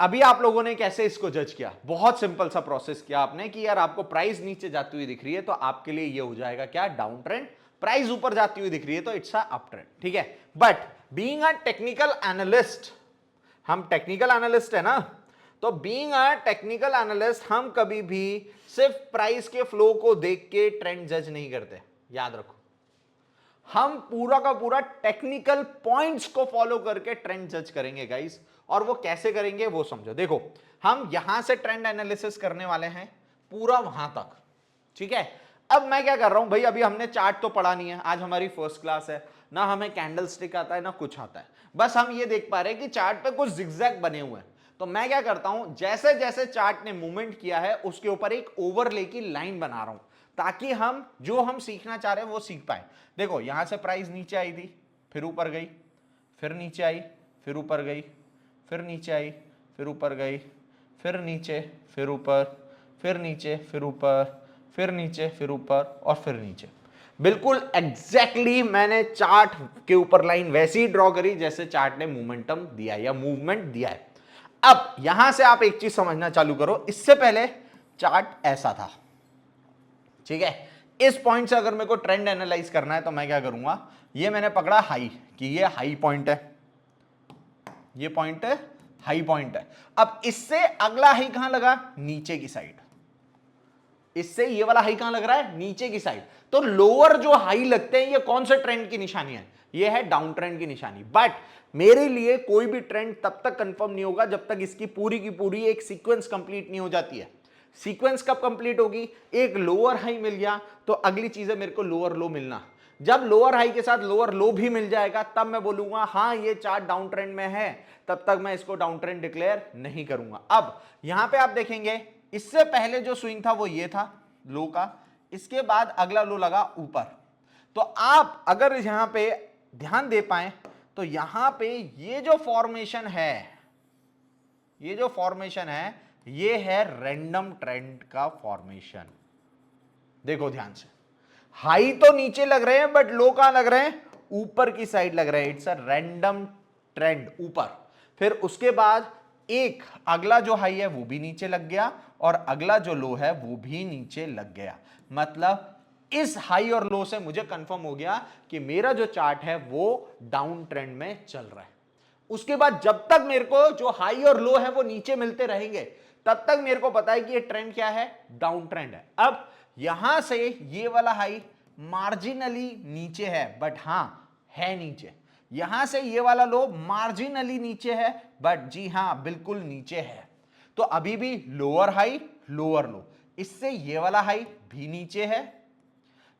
[SPEAKER 1] अभी आप लोगों ने कैसे इसको जज किया, बहुत सिंपल सा प्रोसेस किया आपने कि यार आपको प्राइस नीचे जाती हुई दिख रही है तो आपके लिए ये हो जाएगा क्या, डाउन ट्रेंड। प्राइस ऊपर जाती हुई दिख रही है तो इट्स अ अप ट्रेंड। ठीक है, but being a technical analyst, हम टेक्निकल एनालिस्ट है ना, तो बीइंग अ टेक्निकल एनालिस्ट हम कभी भी सिर्फ प्राइस के फ्लो को देख के ट्रेंड जज नहीं करते, याद रखो। हम पूरा का पूरा टेक्निकल पॉइंट्स को फॉलो करके ट्रेंड जज करेंगे गाइस, और वो कैसे करेंगे वो समझो। देखो हम यहां से ट्रेंड एनालिसिस करने वाले हैं पूरा वहां तक, ठीक है। अब मैं क्या कर रहा हूं भाई, अभी हमने चार्ट तो पढ़ा नहीं है, आज हमारी फर्स्ट क्लास है ना, हमें कैंडल स्टिक आता है ना कुछ आता है, बस हम ये देख पा रहे हैं कि चार्ट पे कुछ जिगजैग बने हुए हैं। तो मैं क्या करता हूं, जैसे जैसे चार्ट ने मूवमेंट किया है उसके ऊपर एक ओवरले की लाइन बना रहा हूं, ताकि हम जो हम सीखना चाह रहे हैं वो सीख पाए। देखो यहां से प्राइस नीचे आई थी, फिर ऊपर गई, फिर नीचे आई, फिर ऊपर गई, फिर नीचे आई, फिर ऊपर गई, फिर नीचे, फिर ऊपर, फिर नीचे, फिर ऊपर, फिर नीचे, फिर ऊपर और फिर नीचे। बिल्कुल एग्जैक्टली मैंने चार्ट के ऊपर लाइन वैसी ही ड्रॉ करी जैसे चार्ट ने मोमेंटम दिया या मूवमेंट दिया है। अब यहां से आप एक चीज समझना चालू करो, इससे पहले चार्ट ऐसा था, ठीक है। इस पॉइंट से अगर मेरे को ट्रेंड एनालाइज करना है तो मैं क्या करूंगा, ये मैंने पकड़ा हाई, कि ये हाई पॉइंट है, ये पॉइंट है हाई पॉइंट है। अब इससे अगला हाई कहां लगा, नीचे की साइड, इससे ये वाला हाई कहां लग रहा है, नीचे की साइड। तो लोअर जो हाई लगते हैं ये कौन से ट्रेंड की निशानी है, ये है डाउन ट्रेंड की निशानी। बट मेरे लिए कोई भी ट्रेंड तब तक कंफर्म नहीं होगा जब तक इसकी पूरी की पूरी एक सीक्वेंस कंप्लीट नहीं हो जाती है। सीक्वेंस कब कंप्लीट होगी, एक लोअर हाई मिल गया तो अगली चीज है मेरे को लोअर लो मिलना। जब लोअर हाई के साथ लोअर लो भी मिल जाएगा तब मैं बोलूंगा हाँ ये चार्ट डाउन ट्रेंड में है, तब तक मैं इसको डाउन ट्रेंड डिक्लेयर नहीं करूंगा। अब यहां पे आप देखेंगे इससे पहले जो स्विंग था वो ये था लो का, इसके बाद अगला लो लगा ऊपर। तो आप अगर यहां पे ध्यान दे पाए तो यहां पे ये जो फॉर्मेशन है, ये जो फॉर्मेशन है ये है रैंडम ट्रेंड का फॉर्मेशन। देखो ध्यान से, हाई तो नीचे लग रहे हैं बट लो कहां लग रहे हैं, ऊपर की साइड लग रहे हैं। इट्स अ रैंडम ट्रेंड ऊपर। फिर उसके बाद एक अगला जो हाई है वो भी नीचे लग गया और अगला जो लो है वो भी नीचे लग गया। मतलब इस हाई और लो से मुझे कंफर्म हो गया कि मेरा जो चार्ट है वो डाउन ट्रेंड में चल रहा है। उसके बाद जब तक मेरे को जो हाई और लो है वो नीचे मिलते रहेंगे तब तक मेरे को पता है कि ये ट्रेंड क्या है, डाउन ट्रेंड है। अब यहां से ये वाला हाई मार्जिनली नीचे है बट हां है नीचे, यहां से ये वाला लो मार्जिनली नीचे है बट जी हां बिल्कुल नीचे है। तो अभी भी लोअर हाई लोअर लो, इससे ये वाला हाई भी नीचे है,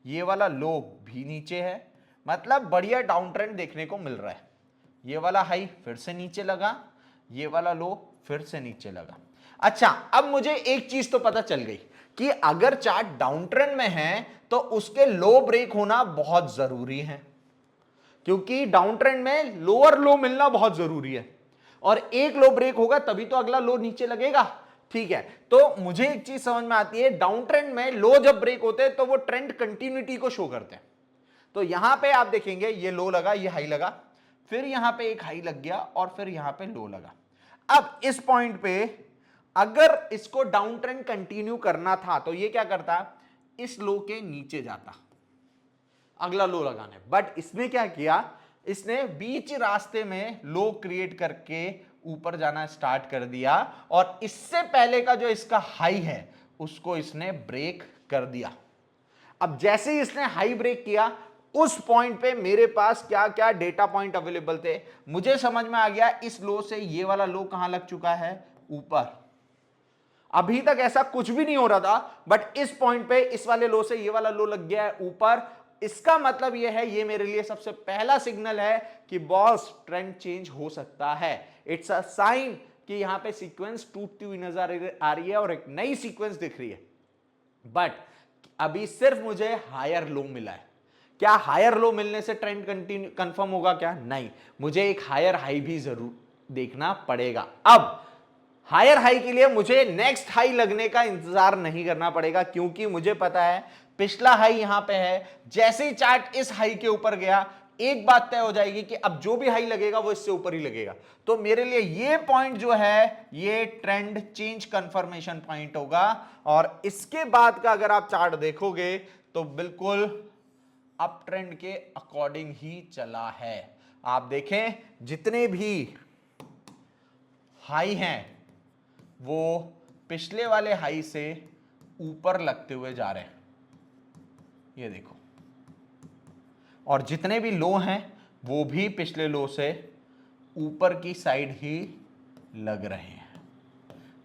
[SPEAKER 1] ये वाला लो भी नीचे है, मतलब बढ़िया डाउन ट्रेंड देखने को मिल रहा है। ये वाला हाई फिर से नीचे लगा, ये वाला लो फिर से नीचे लगा। अच्छा अब मुझे एक चीज तो पता चल गई कि अगर चार्ट डाउन ट्रेंड में है तो उसके लो ब्रेक होना बहुत जरूरी है, क्योंकि डाउन ट्रेंड में लोअर लो मिलना बहुत जरूरी है और एक लो ब्रेक होगा तभी तो अगला लो नीचे लगेगा। ठीक है, तो मुझे एक चीज समझ में आती है, डाउन ट्रेंड में लो जब ब्रेक होते हैं तो वो ट्रेंड कंटिन्यूटी को शो करते हैं। तो यहां पे आप देखेंगे ये लो लगा, ये हाई लगा, फिर यहां पे एक हाई लग गया और फिर यहां पे लो लगा। अब इस पॉइंट पे अगर इसको डाउन ट्रेंड कंटिन्यू करना था तो ये क्या करता, इस लो के नीचे जाता अगला लो लगाने। बट इसने क्या किया, इसने बीच रास्ते में लो क्रिएट करके ऊपर जाना स्टार्ट कर दिया और इससे पहले का जो इसका हाई है उसको इसने ब्रेक कर दिया। अब जैसे ही इसने हाई ब्रेक किया उस पॉइंट पे मेरे पास क्या क्या डेटा पॉइंट अवेलेबल थे, मुझे समझ में आ गया इस लो से ये वाला लो कहां लग चुका है, ऊपर। अभी तक ऐसा कुछ भी नहीं हो रहा था, बट इस पॉइंट पे इस वाले लो से ये वाला लो लग गया है ऊपर। इसका मतलब ये है, ये मेरे लिए सबसे पहला सिग्नल है कि बॉस ट्रेंड चेंज हो सकता है। इट्स अ साइन कि यहां पे सीक्वेंस टूटती हुई नजर आ रही है और एक नई सीक्वेंस दिख रही है। बट अभी सिर्फ मुझे हायर लो मिला है। क्या हायर लो मिलने से ट्रेंड कंटिन्यू कंफर्म होगा क्या? नहीं, मुझे एक हायर हाई भी जरूर देखना पड़ेगा। अब हायर हाई के लिए मुझे नेक्स्ट हाई लगने का इंतजार नहीं करना पड़ेगा, क्योंकि मुझे पता है पिछला हाई यहां पे है। जैसे ही चार्ट इस हाई के ऊपर गया, एक बात तय हो जाएगी कि अब जो भी हाई लगेगा वो इससे ऊपर ही लगेगा। तो मेरे लिए ये पॉइंट जो है, ये ट्रेंड चेंज कंफर्मेशन पॉइंट होगा। और इसके बाद का अगर आप चार्ट देखोगे तो बिल्कुल अप ट्रेंड के अकॉर्डिंग ही चला है। आप देखें जितने भी हाई हैं वो पिछले वाले हाई से ऊपर लगते हुए जा रहे हैं, ये देखो। और जितने भी लो हैं वो भी पिछले लो से ऊपर की साइड ही लग रहे हैं।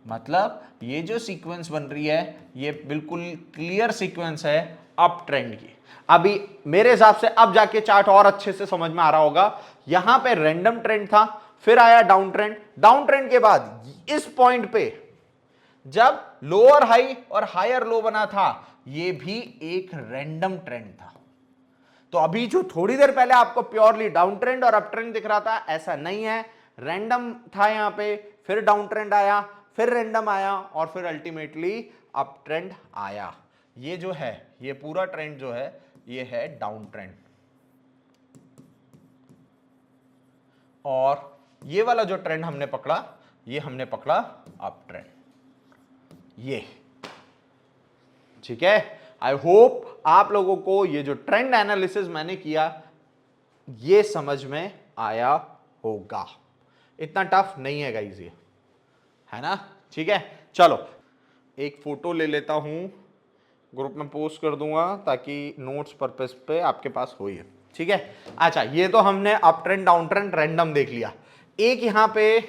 [SPEAKER 1] मतलब ये जो सीक्वेंस बन रही है ये बिल्कुल क्लियर सीक्वेंस है अप ट्रेंड की। अभी मेरे हिसाब से अब जाके चार्ट और अच्छे से समझ में आ रहा होगा। यहां पे रैंडम ट्रेंड था, फिर आया डाउन ट्रेंड। डाउन ट्रेंड के बाद इस पॉइंट पे जब लोअर हाई और हायर लो बना था, ये भी एक रैंडम ट्रेंड था। तो अभी जो थोड़ी देर पहले आपको प्योरली डाउन ट्रेंड और अप ट्रेंड दिख रहा था, ऐसा नहीं है। रैंडम था यहां पे, फिर डाउन ट्रेंड आया, फिर रैंडम आया और फिर अल्टीमेटली अप ट्रेंड आया। ये जो है, ये पूरा ट्रेंड जो है, ये है डाउन ट्रेंड। और ये वाला जो ट्रेंड हमने पकड़ा, ये हमने पकड़ा अप ट्रेंड। ये ठीक है। आई होप आप लोगों को ये जो ट्रेंड एनालिसिस मैंने किया ये समझ में आया होगा। इतना टफ नहीं है गाइस ये, है ना? ठीक है, चलो एक फोटो ले लेता हूं, ग्रुप में पोस्ट कर दूंगा ताकि नोट्स पर्पस पे आपके पास हो। ये ठीक है। अच्छा, ये तो हमने up trend down trend random देख लिया। एक यहां पे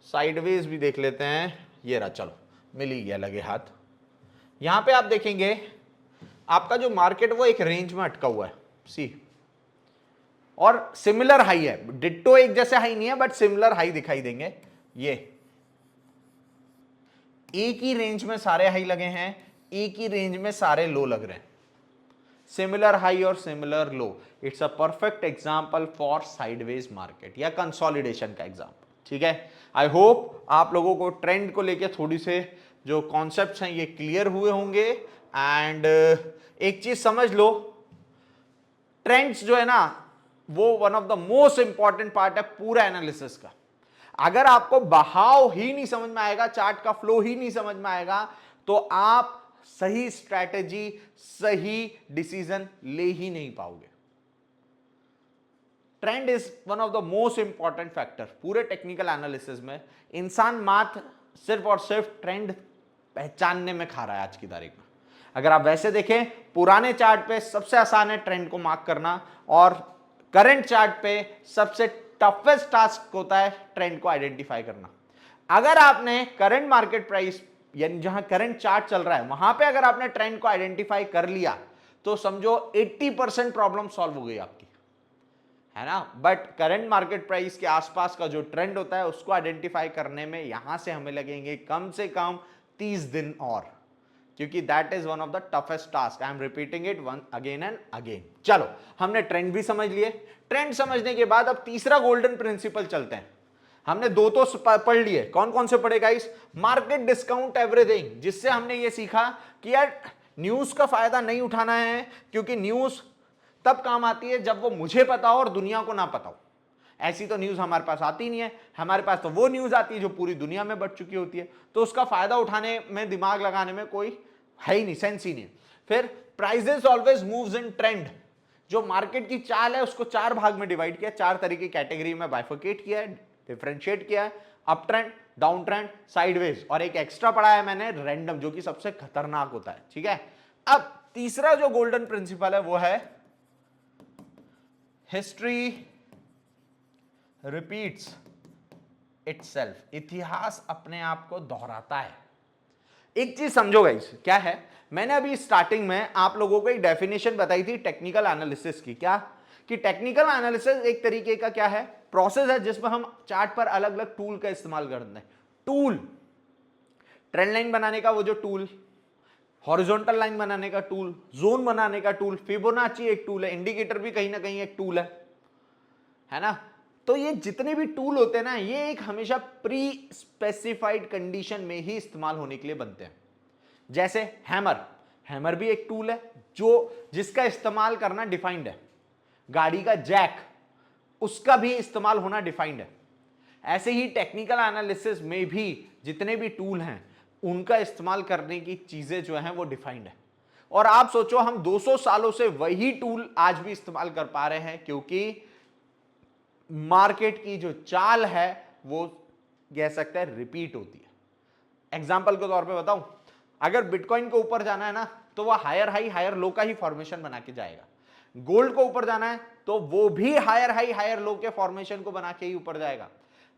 [SPEAKER 1] साइडवेज भी देख लेते हैं। ये रहा, चलो मिल ही गया लगे हाथ। यहां पे आप देखेंगे आपका जो मार्केट वो एक रेंज में अटका हुआ है, सी, और सिमिलर हाई है। डिट्टो एक जैसे हाई नहीं है, बट सिमिलर हाई दिखाई देंगे। ये एक ही रेंज में सारे हाई लगे हैं, एक ही रेंज में सारे लो लग रहे हैं। सिमिलर हाई और similar low. It's a perfect example for sideways market या कंसोलिडेशन का एग्जांपल। ठीक है, आई होप आप लोगों को ट्रेंड को लेके थोड़ी से जो कॉन्सेप्ट्स हैं ये क्लियर हुए होंगे। एंड एक चीज समझ लो, ट्रेंड्स जो है ना वो one of the most important part है पूरा एनालिसिस का। अगर आपको बहाव ही नहीं समझ में आएगा, चार्ट का फ्लो ही नहीं समझ में आएगा, तो आप सही स्ट्रैटेजी, सही डिसीजन ले ही नहीं पाओगे। Trend is one of the most important factor पूरे टेक्निकल एनालिसिस में। इंसान मात्र सिर्फ और सिर्फ ट्रेंड पहचानने में खा रहा है आज की तारीख में। अगर आप वैसे देखें, पुराने चार्ट पे सबसे आसान है ट्रेंड को मार्क करना, और करंट चार्ट पे सबसे टफेस्ट टास्क होता है ट्रेंड को आइडेंटिफाई करना। अगर आपने करंट मार्केट प्राइस यानी जहां करंट चार्ट चल रहा है वहां पे अगर आपने ट्रेंड को आइडेंटिफाई कर लिया तो समझो 80% प्रॉब्लम सॉल्व हो गई आपकी, है ना? बट करंट मार्केट प्राइस के आसपास का जो ट्रेंड होता है उसको आइडेंटिफाई करने में यहां से हमें लगेंगे कम से कम 30 दिन और, क्योंकि that is one of the toughest task. I am repeating it one again and again. चलो, हमने ट्रेंड भी समझ लिए। ट्रेंड समझने के बाद अब तीसरा गोल्डन प्रिंसिपल चलते हैं। हमने दो तो पढ़ लिए, कौन कौन से पढ़े गाइस? मार्केट डिस्काउंट एवरीथिंग, जिससे हमने ये सीखा कि यार न्यूज का फायदा नहीं उठाना है, क्योंकि न्यूज तब काम आती है जब वो मुझे पता हो और दुनिया को ना पता हो। ऐसी तो न्यूज हमारे पास आती नहीं है, हमारे पास तो वो न्यूज आती है जो पूरी दुनिया में बढ़ चुकी होती है, तो उसका फायदा उठाने में, दिमाग लगाने में कोई है ही नहीं, सेंस ही नहीं। फिर prices always moves in trend, जो मार्केट की चाल है उसको चार भाग में डिवाइड किया, चार तरीके कैटेगरी में बाइफरकेट किया है, डिफरेंशिएट किया है, up trend, down trend, sideways, और एक एक्स्ट्रा पढ़ा है मैंने रैंडम, जो कि सबसे खतरनाक होता है। ठीक है, अब तीसरा जो गोल्डन प्रिंसिपल है वो है हिस्ट्री रिपीट्स इटसेल्फ। इतिहास अपने आप को दोहराता है। एक चीज समझो गाइस, क्या है, मैंने अभी स्टार्टिंग में आप लोगों को एक डेफिनेशन बताई थी टेक्निकल एनालिसिस की, क्या कि टेक्निकल एनालिसिस एक तरीके का क्या है, प्रोसेस है जिसमें हम चार्ट पर अलग अलग टूल का इस्तेमाल करते हैं। टूल, ट्रेंड लाइन बनाने का वो जो टूल, हॉरिजॉन्टल लाइन बनाने का टूल, जोन बनाने का टूल, फिबोनाची एक टूल है, इंडिकेटर भी कहीं ना कहीं एक टूल है ना। तो ये जितने भी टूल होते हैं ना, ये एक हमेशा प्री स्पेसिफाइड कंडीशन में ही इस्तेमाल होने के लिए बनते हैं। जैसे हैमर, हैमर भी एक टूल है जिसका इस्तेमाल करना डिफाइंड है। गाड़ी का जैक, उसका भी इस्तेमाल होना डिफाइंड है। ऐसे ही टेक्निकल एनालिसिस में भी जितने भी टूल हैं उनका इस्तेमाल करने की चीजें जो हैं वो डिफाइंड है। और आप सोचो, हम 200 सालों से वही टूल आज भी इस्तेमाल कर पा रहे हैं, क्योंकि मार्केट की जो चाल है वो कह सकते हैं रिपीट होती है। एग्जाम्पल के तौर पे बताऊं, अगर बिटकॉइन को ऊपर जाना है ना, तो वह हायर हाई हायर लो का ही फॉर्मेशन बना के जाएगा। गोल्ड को ऊपर जाना है तो वो भी हायर हाई हायर लो के फॉर्मेशन को बना के ही ऊपर जाएगा।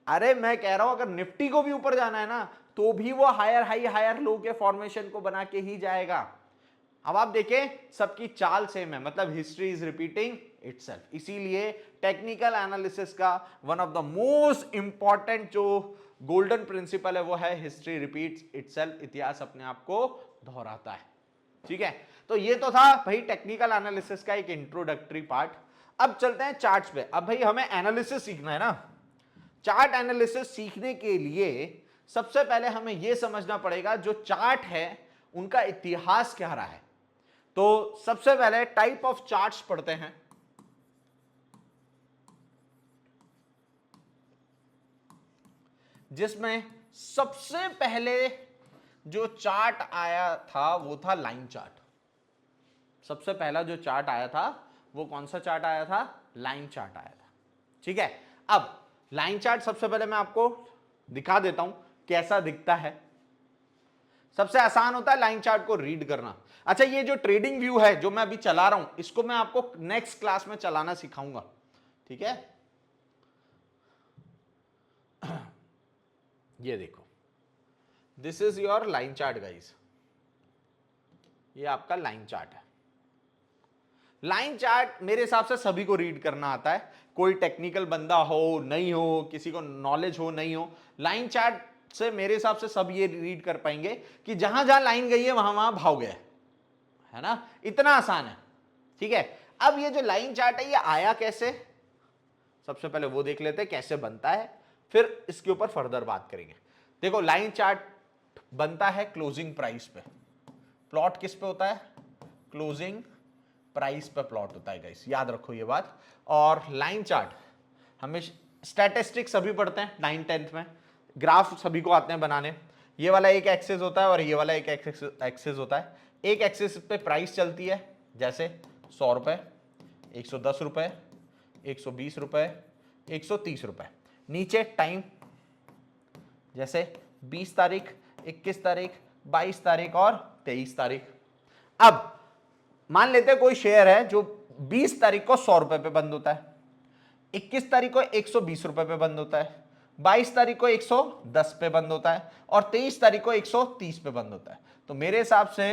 [SPEAKER 1] अरे मैं कह रहा हूं, अगर निफ्टी को भी ऊपर जाना है ना, तो भी वो हायर हाई हायर लो के फॉर्मेशन को बना के ही जाएगा। अब आप देखें, सबकी चाल सेम है, मतलब हिस्ट्री इज रिपीटिंग इटसेल्फ। इसीलिए टेक्निकल एनालिसिस का one of the most important जो गोल्डन प्रिंसिपल है वो है हिस्ट्री रिपीट्स इटसेल्फ, इतिहास अपने आप को दोहराता है। ठीक है, तो ये तो था भाई टेक्निकल एनालिसिस का एक इंट्रोडक्टरी पार्ट। अब चलते हैं चार्ट्स पे। अब भाई हमें एनालिसिस सीखना है ना। चार्ट एनालिसिस सीखने के लिए सबसे पहले हमें यह समझना पड़ेगा जो चार्ट है उनका इतिहास क्या रहा है। तो सबसे पहले टाइप ऑफ चार्ट्स पढ़ते हैं। जिसमें सबसे पहले जो चार्ट आया था वो था लाइन चार्ट। सबसे पहला जो चार्ट आया था वो कौन सा चार्ट आया था? लाइन चार्ट आया था। ठीक है, अब लाइन चार्ट सबसे पहले मैं आपको दिखा देता हूं कैसा दिखता है। सबसे आसान होता है लाइन चार्ट को रीड करना। अच्छा, ये जो ट्रेडिंग व्यू है जो मैं अभी चला रहा हूं, इसको मैं आपको नेक्स्ट क्लास में चलाना सिखाऊंगा। ठीक है, ये देखो, this is your line chart guys. ये आपका लाइन चार्ट है। लाइन चार्ट मेरे हिसाब से सभी को रीड करना आता है, कोई टेक्निकल बंदा हो नहीं हो, किसी को नॉलेज हो नहीं हो, लाइन चार्ट से मेरे हिसाब से सब ये रीड कर पाएंगे कि जहां जहां लाइन गई है वहां वहां भाव गया है ना। इतना आसान है। ठीक है, अब ये जो लाइन चार्ट है ये आया कैसे, सबसे पहले वो देख लेते हैं कैसे बनता है, फिर इसके ऊपर फर्दर बात करेंगे। देखो, लाइन चार्ट बनता है क्लोजिंग प्राइस पे। प्लॉट किस पे होता है? क्लोजिंग प्राइस पे प्लॉट होता है गाइस, याद रखो ये बात। और लाइन चार्ट हमें स्टैटिस्टिक्स सभी पढ़ते हैं 9th 10th में, ग्राफ सभी को आते हैं बनाने। ये वाला एक एक्सिस होता है और ये वाला एक एक्सिस होता है। एक एक्सिस पे प्राइस चलती है, जैसे 100 रुपए, 110 रुपए, 120 रुपए, 130 रुपए। नीचे टाइम, जैसे 20 तारीख, 21 तारीख, 22 तारीख और 23 तारीख। अब मान लेते हैं कोई शेयर है जो 20 तारीख को 100 रुपए पे बंद होता है, 21 तारीख को 120 रुपए पे बंद होता है, 22 तारीख को 110 पे बंद होता है और 23 तारीख को 130 पे बंद होता है। तो मेरे हिसाब से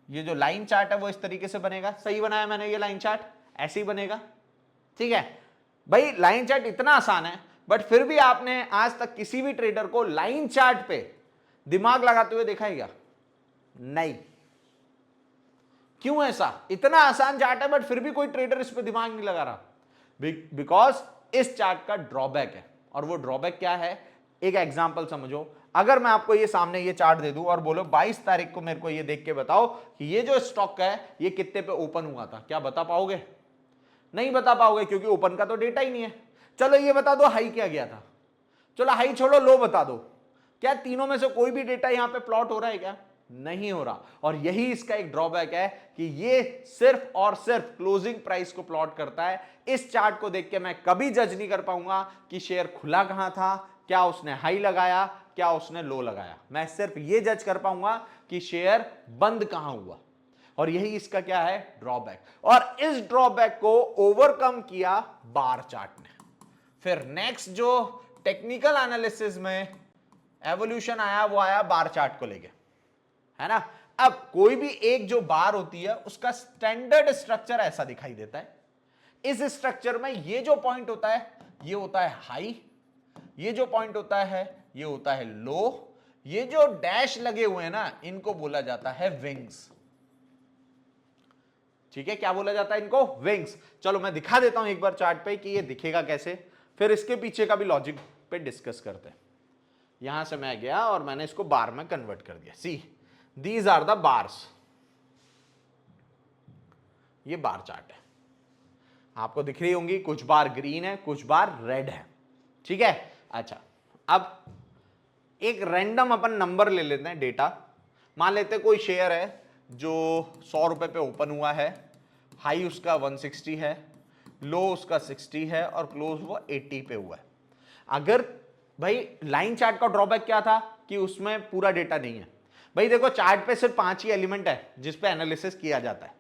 [SPEAKER 1] ये जो लाइन चार्ट है वो इस तरीके से बनेगा। सही बनाया मैंने ये लाइन चार्ट? ऐसे ही बनेगा। ठीक है भाई, लाइन चार्ट इतना आसान है, बट फिर भी आपने आज तक किसी भी ट्रेडर को लाइन चार्ट पे दिमाग लगाते हुए देखा है क्या? नहीं। क्यों ऐसा? इतना आसान चार्ट है बट फिर भी कोई ट्रेडर इस पे दिमाग नहीं लगा रहा। बिकॉज इस चार्ट का ड्रॉबैक है। और वो ड्रॉबैक क्या है? एक एग्जांपल समझो, अगर मैं आपको ये सामने ये चार्ट दे दूं और बोलो 22 तारीख को मेरे को ये देख के बताओ कि ये जो स्टॉक है ये कितने पे ओपन हुआ था, क्या बता पाओगे? नहीं बता पाओगे, क्योंकि ओपन का तो डेटा ही नहीं है। चलो ये बता दो हाई क्या गया था, चलो हाई छोड़ो, लो बता दो। क्या तीनों में से कोई भी डेटा यहां पे प्लॉट हो रहा है क्या? नहीं हो रहा। और यही इसका एक ड्रॉबैक है कि ये सिर्फ और सिर्फ क्लोजिंग प्राइस को प्लॉट करता है। इस चार्ट को देख के मैं कभी जज नहीं कर पाऊंगा कि शेयर खुला कहां था, क्या उसने हाई लगाया, क्या उसने लो लगाया। मैं सिर्फ ये जज कर पाऊंगा कि शेयर बंद कहां हुआ। और यही इसका क्या है? ड्रॉबैक। और इस ड्रॉबैक को ओवरकम किया बार चार्ट ने। फिर नेक्स्ट जो टेक्निकल एनालिसिस में एवोल्यूशन आया वो आया बार चार्ट को लेके। है ना। अब कोई भी एक जो बार होती है उसका स्टैंडर्ड स्ट्रक्चर ऐसा दिखाई देता है। इस स्ट्रक्चर में ये जो पॉइंट होता है ये होता है हाई, ये जो पॉइंट होता है ये होता है लो, ये जो डैश लगे हुए हैं ना इनको बोला जाता है विंग्स। ठीक है, क्या बोला जाता है इनको? विंग्स। चलो मैं दिखा देता हूं एक बार चार्ट पे कि ये दिखेगा कैसे, फिर इसके पीछे का भी लॉजिक पे डिस्कस करते हैं। यहां से मैं गया और मैंने इसको बार में कन्वर्ट कर दिया। See these are the bars, ये बार चार्ट है, आपको दिख रही होंगी, कुछ बार ग्रीन है कुछ बार रेड है। ठीक है, अच्छा अब एक रैंडम अपन नंबर ले लेते हैं, डेटा मान लेते हैं कोई शेयर है जो 100 रुपए पे ओपन हुआ है, हाई उसका 160 है, लो उसका 60 है और क्लोज वो 80 पे हुआ है। अगर भाई लाइन चार्ट का ड्रॉबैक क्या था कि उसमें पूरा डेटा नहीं है। भाई देखो चार्ट पे सिर्फ 5 ही एलिमेंट है जिस पे एनालिसिस किया जाता है,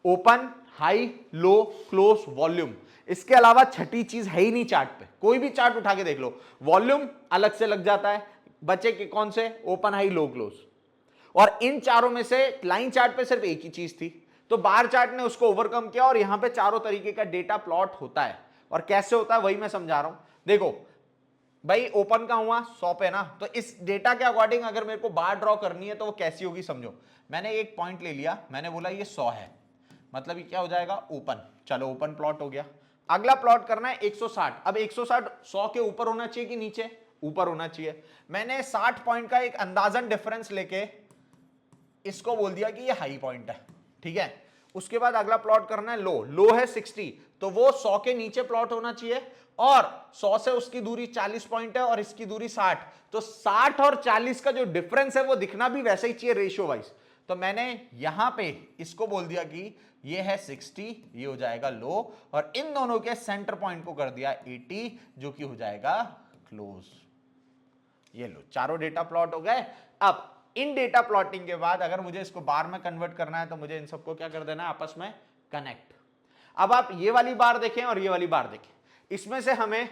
[SPEAKER 1] ओपन, हाई, लो, क्लोज, वॉल्यूम। इसके अलावा छठी चीज है ही नहीं चार्ट पे। कोई भी चार्ट उठा के देख लो, वॉल्यूम अलग से लग जाता है, बचे के कौन से? ओपन, हाई, लो, क्लोज। और इन चारों में से लाइन चार्ट पे सिर्फ एक ही चीज थी, तो बार चार्ट ने उसको ओवरकम किया और यहां पे चारों तरीके का डेटा प्लॉट होता है। और कैसे होता है वही मैं समझा रहा हूं। देखो भाई ओपन का हुआ 100 पे ना, तो इस डेटा के अकॉर्डिंग अगर मेरे को बार ड्रॉ करनी है तो वो कैसी होगी समझो। मैंने एक पॉइंट ले लिया, मैंने बोला ये 100 है, मतलब ये क्या हो जाएगा? ओपन। चलो ओपन प्लॉट हो गया। अगला प्लॉट करना है 160। अब 160 100 के ऊपर होना चाहिए कि नीचे? ऊपर होना चाहिए। मैंने 60 पॉइंट का एक अंदाजन डिफरेंस लेके इसको बोल दिया कि ये हाई पॉइंट है। ठीक है, उसके बाद अगला प्लॉट करना है लो। लो है 60, तो वो 100 के नीचे प्लॉट होना चाहिए और 100 से उसकी दूरी 40 पॉइंट है और इसकी दूरी 60, तो 60 और 40 का जो डिफरेंस है वो दिखना भी वैसे ही चाहिए रेशियो वाइज। तो मैंने यहां पे इसको बोल दिया कि ये है 60, ये हो जाएगा लो, और इन दोनों के सेंटर पॉइंट को कर दिया 80 जो कि हो जाएगा क्लोज। ये लो चारों डेटा प्लॉट हो गए। अब इन डेटा प्लॉटिंग के बाद अगर मुझे इसको बार में कन्वर्ट करना है तो मुझे इन सबको क्या कर देना है? आपस में कनेक्ट। अब आप ये वाली बार देखें और ये वाली बार देखें, इसमें से हमें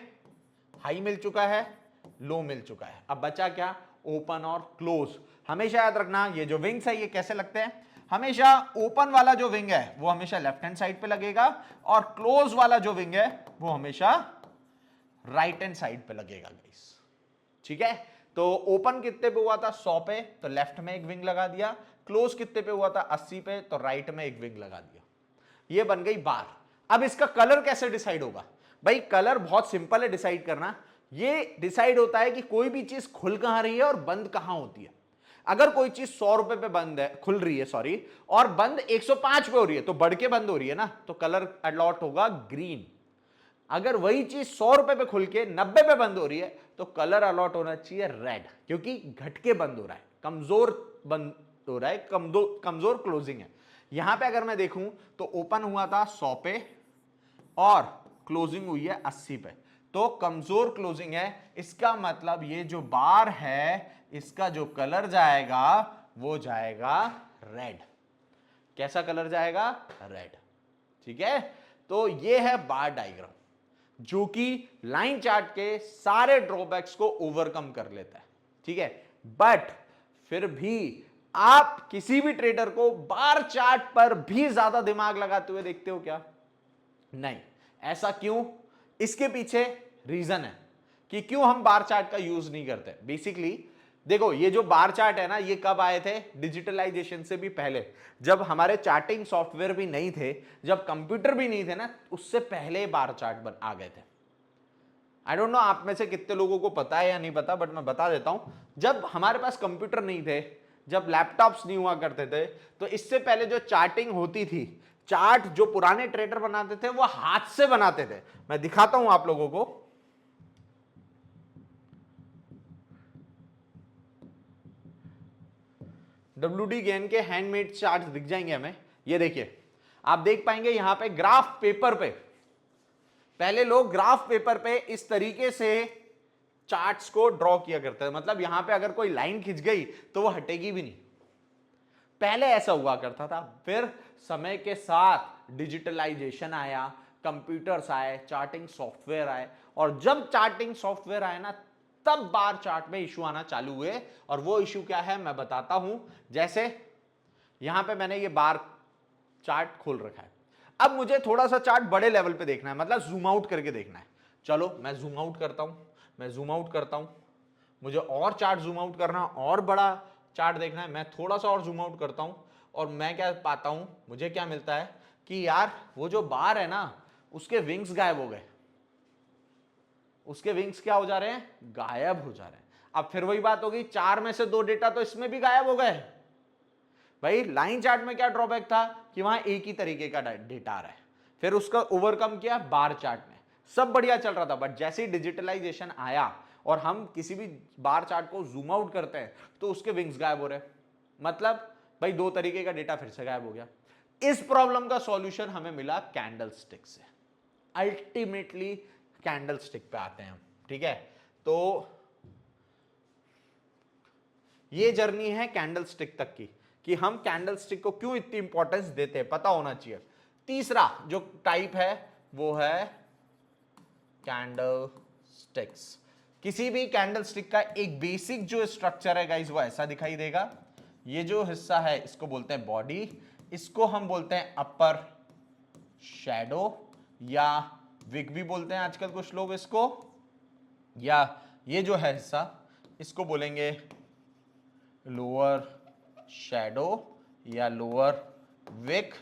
[SPEAKER 1] हाई मिल चुका है, लो मिल चुका है, अब बचा क्या? ओपन और क्लोज। हमेशा याद रखना ये जो विंग्स है ये कैसे लगते हैं? हमेशा ओपन वाला जो विंग है वो हमेशा लेफ्ट हैंड साइड पे लगेगा और क्लोज वाला जो विंग है वो हमेशा राइट हैंड साइड पे लगेगा गाइस। ठीक है, तो ओपन कितने पे हुआ था? 100 पे, तो लेफ्ट में एक विंग लगा दिया। क्लोज कितने पे हुआ था? 80 पे, तो राइट में एक विंग लगा दिया। ये बन गई बार। अब इसका कलर कैसे डिसाइड होगा? भाई कलर बहुत सिंपल है डिसाइड करना। ये डिसाइड होता है कि कोई भी चीज खुल कहां रही है और बंद कहां होती है। अगर कोई चीज 100 रुपए पे बंद है, खुल रही है सॉरी, और बंद 105 पे हो रही है, तो बढ़ के बंद हो रही है ना, तो कलर अलॉट होगा ग्रीन। अगर वही चीज 100 रुपए पे खुल के 90 पे बंद हो रही है तो कलर अलॉट होना चाहिए रेड, क्योंकि घटके बंद हो रहा है, कमजोर बंद हो रहा है, कमजोर क्लोजिंग है। यहां पे अगर मैं देखूं तो ओपन हुआ था 100 पे और क्लोजिंग हुई है 80 पे, तो कमजोर क्लोजिंग है। इसका मतलब ये जो बार है इसका जो कलर जाएगा वो जाएगा रेड। कैसा कलर जाएगा? रेड। ठीक है, तो ये है बार डायग्राम जो कि लाइन चार्ट के सारे ड्रॉबैक्स को ओवरकम कर लेता है। ठीक है, बट फिर भी आप किसी भी ट्रेडर को बार चार्ट पर भी ज्यादा दिमाग लगाते हुए देखते हो क्या? नहीं। ऐसा क्यों? इसके पीछे रीजन है कि क्यों हम बार चार्ट का यूज नहीं करते। बेसिकली देखो ये जो बार चार्ट है ना, ये कब आए थे? डिजिटलाइजेशन से भी पहले, जब हमारे चार्टिंग सॉफ्टवेयर भी नहीं थे, जब कंप्यूटर भी नहीं थे ना, उससे पहले बार चार्ट आ गए थे। आई डोंट नो आप में से कितने लोगों को पता है या नहीं पता, बट मैं बता देता हूं। जब हमारे पास कंप्यूटर नहीं थे, जब लैपटॉप्स नहीं हुआ करते थे, तो इससे पहले जो चार्टिंग होती थी, चार्ट जो पुराने ट्रेडर बनाते थे वो हाथ से बनाते थे। मैं दिखाता हूं आप लोगों को। WD गेन के हैंडमेड चार्ट दिख जाएंगे हमें। ये देखिए, आप देख पाएंगे यहां पे ग्राफ पेपर पे, पहले लोग ग्राफ पेपर पे इस तरीके से चार्ट्स को ड्रॉ किया करते हैं, मतलब यहां पे अगर कोई लाइन खिंच गई तो वो हटेगी भी नहीं। पहले ऐसा हुआ करता था। फिर समय के साथ डिजिटलाइजेशन आया, कंप्यूटर्स आए, चार्टिंग सॉफ्टवेयर आए, और जब चार्टिंग सॉफ्टवेयर आए ना, तब बार चार्ट में इशू आना चालू हुए। और वो इशू क्या है मैं बताता हूं। जैसे यहां पे मैंने ये बार चार्ट खोल रखा है, अब मुझे थोड़ा सा चार्ट बड़े लेवल पे देखना है, मतलब जूम आउट करके देखना है। चलो मैं जूम आउट करता हूं, मैं जूम आउट करता हूं, मुझे और चार्ट जूम आउट करना, और बड़ा चार्ट देखना है, मैं थोड़ा सा और जूम आउट करता हूं, और मैं क्या पाता हूं, मुझे क्या मिलता है कि यार वो जो बार है ना उसके विंग्स गायब हो गए, उसके विंग्स क्या हो जा रहे हैं, गायब हो जा रहे हैं। अब फिर वही बात होगी, 4 में से 2 डेटा तो इसमें भी गायब हो गए। भाई लाइन चार्ट में क्या ड्रॉबैक था कि वहां एक ही तरीके का डेटा आ रहा है, फिर उसका ओवरकम किया बार चार्ट में, सब बढ़िया चल रहा था। बट जैसे ही डिजिटलाइजेशन आया और हम किसी भी बार चार्ट को जूम आउट करते हैं तो उसके विंग्स गायब हो रहे हैं, मतलब भाई 2 तरीके का डेटा फिर से गायब हो गया। इस प्रॉब्लम का सॉल्यूशन हमें मिला कैंडल स्टिक से। अल्टीमेटली कैंडल स्टिक पे आते हैं हम, ठीक है। तो ये जर्नी है कैंडल स्टिक तक की, कि हम कैंडल स्टिक को क्यों इतनी इंपॉर्टेंस देते हैं, पता होना चाहिए। तीसरा जो टाइप है वो है कैंडल स्टिक्स। किसी भी कैंडल स्टिक का एक बेसिक जो स्ट्रक्चर है गाइस वो ऐसा दिखाई देगा। ये जो हिस्सा है इसको बोलते हैं बॉडी, इसको हम बोलते हैं अपर शैडो या विग भी बोलते हैं आजकल कुछ लोग इसको, या ये जो है हिस्सा इसको बोलेंगे लोअर शैडो या लोअर विग।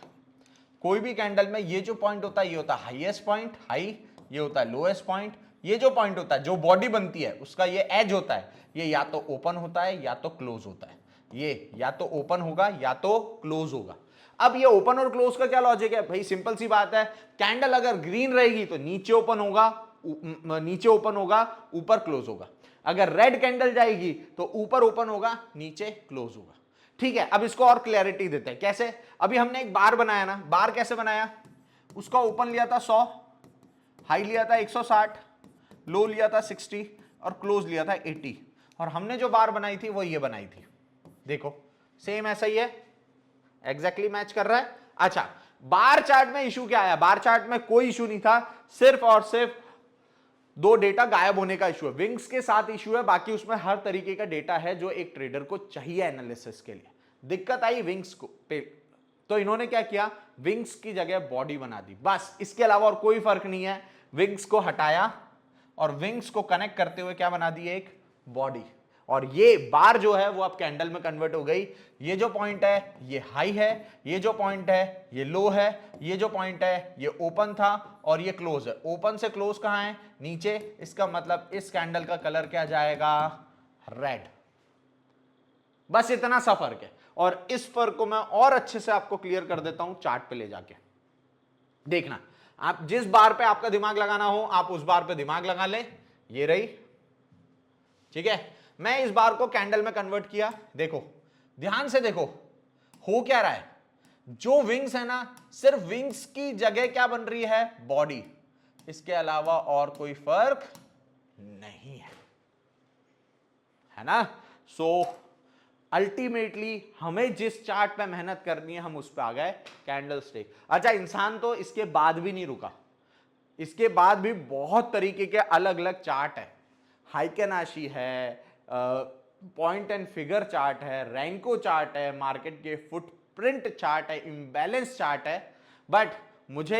[SPEAKER 1] कोई भी कैंडल में ये जो पॉइंट होता है ये होता है हाईएस्ट पॉइंट, हाई, ये होता है लोएस्ट पॉइंट। ये जो पॉइंट होता है जो बॉडी बनती है उसका ये एज होता है, ये या तो ओपन होता है या तो क्लोज होता है, ये या तो ओपन होगा या तो क्लोज होगा। अब ये ओपन और क्लोज का क्या लॉजिक है भाई, सिंपल सी बात है, कैंडल अगर ग्रीन रहेगी तो नीचे ओपन होगा, नीचे ओपन होगा, ऊपर क्लोज होगा। अगर रेड कैंडल जाएगी तो ऊपर ओपन होगा, नीचे क्लोज होगा। ठीक है, अब इसको और क्लैरिटी देते हैं कैसे। अभी हमने एक बार बनाया ना, बार कैसे बनाया, उसका ओपन लिया था 100, हाई लिया था 160, लो लिया था 60 और क्लोज लिया था 80, और हमने जो बार बनाई थी वो ये बनाई थी। देखो सेम ऐसा ही है, एग्जैक्टली मैच कर रहा है। अच्छा, बार चार्ट में इशू क्या आया, बार चार्ट में कोई इशू नहीं था, सिर्फ और सिर्फ 2 डेटा गायब होने का इशू है, विंग्स के साथ इशू है, बाकी उसमें हर तरीके का डेटा है जो एक ट्रेडर को चाहिए एनालिसिस के लिए। दिक्कत आई विंग्स को पे, तो इन्होंने क्या किया, विंग्स की जगह बॉडी बना दी, बस इसके अलावा और कोई फर्क नहीं है। विंग्स को हटाया और विंग्स को कनेक्ट करते हुए क्या बना दी, एक बॉडी। और ये बार जो है वो अब कैंडल में कन्वर्ट हो गई। ये जो पॉइंट है ये हाई है, ये जो पॉइंट है ये लो है, ये जो पॉइंट है ये ओपन था और ये क्लोज है। ओपन से क्लोज कहां है, नीचे। इसका मतलब इस कैंडल का कलर क्या जाएगा, रेड। बस इतना सा फर्क है, और इस फर्क को मैं और अच्छे से आपको क्लियर कर देता हूं चार्ट पे ले जाके। देखना, आप जिस बार पे आपका दिमाग लगाना हो आप उस बार पे दिमाग लगा ले। ये रही, ठीक है। मैं इस बार को कैंडल में कन्वर्ट किया, देखो ध्यान से देखो हो क्या रहा है, जो विंग्स है ना सिर्फ विंग्स की जगह क्या बन रही है, बॉडी, इसके अलावा और कोई फर्क नहीं है ना। सो अल्टीमेटली हमें जिस चार्ट पे मेहनत करनी है हम उस पे आ गए, कैंडल स्टिक। अच्छा, इंसान तो इसके बाद भी नहीं रुका, इसके बाद भी बहुत तरीके के अलग अलग चार्ट है, हाइकेनाशी है, पॉइंट एंड फिगर चार्ट है, रैंको चार्ट है, मार्केट के फुटप्रिंट चार्ट है, इम्बैलेंस चार्ट है। बट मुझे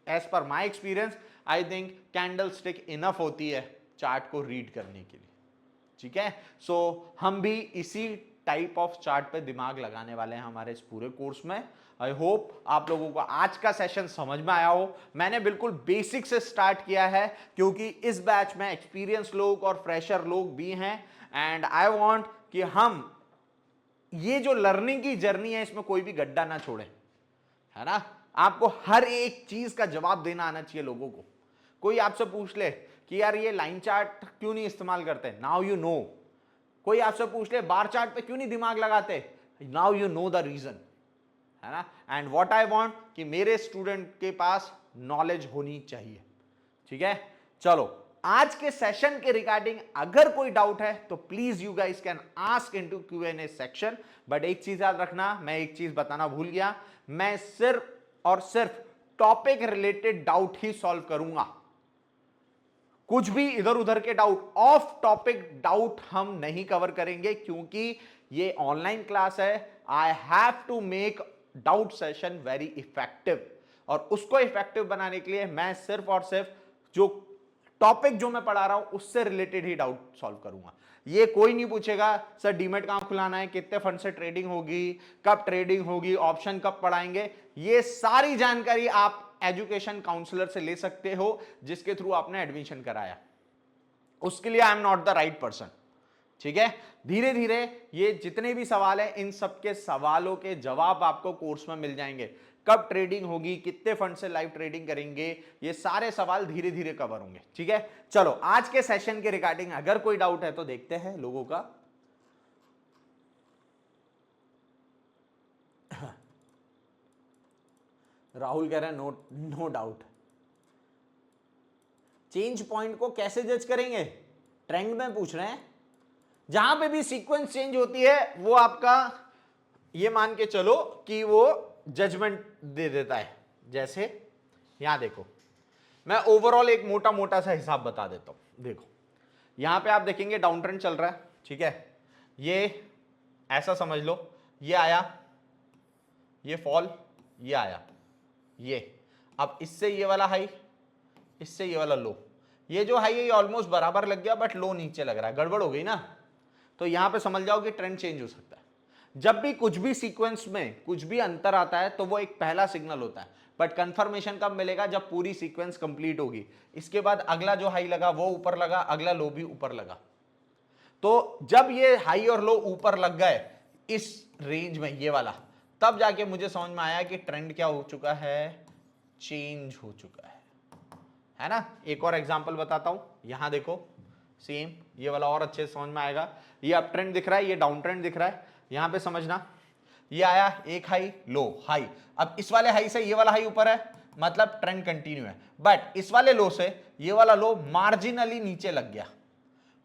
[SPEAKER 1] as per my experience I think candlestick enough होती है चार्ट को रीड करने के लिए, ठीक है। सो हम भी इसी टाइप ऑफ चार्ट पे दिमाग लगाने वाले हैं हमारे इस पूरे कोर्स में। आई होप आप लोगों को आज का सेशन समझ में आया हो। मैंने बिल्कुल बेसिक से स्टार्ट किया है क्योंकि इस बैच में एक्सपीरियंस लोग और फ्रेशर लोग भी हैं, एंड आई वांट कि हम ये जो लर्निंग की जर्नी है इसमें कोई भी गड्ढा ना छोड़े, है ना। आपको हर एक चीज का जवाब देना आना चाहिए लोगों को। कोई आपसे पूछ ले कि यार ये लाइन चार्ट क्यों नहीं इस्तेमाल करते, नाउ यू नो। कोई आपसे पूछ ले बार चार्ट पे क्यों नहीं दिमाग लगाते, now you know the reason, है ना। एंड व्हाट आई वांट कि मेरे स्टूडेंट के पास नॉलेज होनी चाहिए, ठीक है। चलो, आज के सेशन के रिगार्डिंग अगर कोई डाउट है तो please you guys can ask into Q&A section. But एक चीज याद रखना, मैं एक चीज बताना भूल गया, मैं सिर्फ और सिर्फ टॉपिक रिलेटेड डाउट ही सॉल्व करूंगा, कुछ भी इधर उधर के डाउट, ऑफ टॉपिक डाउट हम नहीं कवर करेंगे, क्योंकि ये ऑनलाइन क्लास है। I have to make doubt session very effective, और उसको इफेक्टिव बनाने के लिए मैं सिर्फ और सिर्फ जो टॉपिक जो मैं पढ़ा रहा हूं उससे रिलेटेड ही डाउट सॉल्व करूंगा। ये कोई नहीं पूछेगा सर डीमेट कहां खुलाना है, कितने फंड से ट्रेडिंग होगी, कब ट्रेडिंग होगी, ऑप्शन कब पढ़ाएंगे। ये सारी जानकारी आप एजुकेशन काउंसलर से ले सकते हो जिसके थ्रू आपने एडमिशन कराया। उसके लिए I am not the right person. ठीक है, धीरे धीरे ये जितने भी सवाल हैं इन सबके सवालों के जवाब आपको कोर्स में मिल जाएंगे। कब ट्रेडिंग होगी, कितने फंड से लाइव ट्रेडिंग करेंगे, ये सारे सवाल धीरे धीरे कवर होंगे। ठीक है, चलो आज के सेशन के रिगार्डिंग अगर कोई डाउट है तो देखते हैं लोगों का। राहुल कह रहे हैं नो डाउट। चेंज पॉइंट को कैसे जज करेंगे, ट्रेंड में पूछ रहे हैं। जहां पे भी सीक्वेंस चेंज होती है वो आपका ये मान के चलो कि वो जजमेंट दे देता है। जैसे यहां देखो, मैं ओवरऑल एक मोटा मोटा सा हिसाब बता देता हूं। देखो यहां पे आप देखेंगे डाउन ट्रेंड चल रहा है, ठीक है, ये ऐसा समझ लो, ये आया, ये फॉल, ये आया, ये अब इससे ये वाला हाई, इससे ये वाला लो, ये जो हाई है ये ऑलमोस्ट बराबर लग गया बट लो नीचे लग रहा है, गड़बड़ हो गई ना। तो यहां पे समझ जाओ कि ट्रेंड चेंज हो सकता है। जब भी कुछ भी सीक्वेंस में कुछ भी अंतर आता है तो वो एक पहला सिग्नल होता है, बट कंफर्मेशन कब मिलेगा, जब पूरी सीक्वेंस कंप्लीट होगी। इसके बाद अगला जो हाई लगा वो ऊपर लगा, अगला लो भी ऊपर लगा। तो जब ये हाई और लो ऊपर लग गए इस रेंज में, ये वाला, तब जाके मुझे समझ में आया कि ट्रेंड क्या हो चुका है, चेंज हो चुका है ना। एक और एग्जांपल बताता हूं, यहां देखो सेम, ये वाला और अच्छे से समझ में आएगा। ये अप ट्रेंड दिख रहा है, ये डाउन ट्रेंड दिख रहा है। यहां पे समझना, ये आया एक हाई, लो, हाई, अब इस वाले हाई से ये वाला हाई ऊपर है, मतलब ट्रेंड कंटिन्यू है। बट इस वाले लो से ये वाला लो मार्जिनली नीचे लग गया,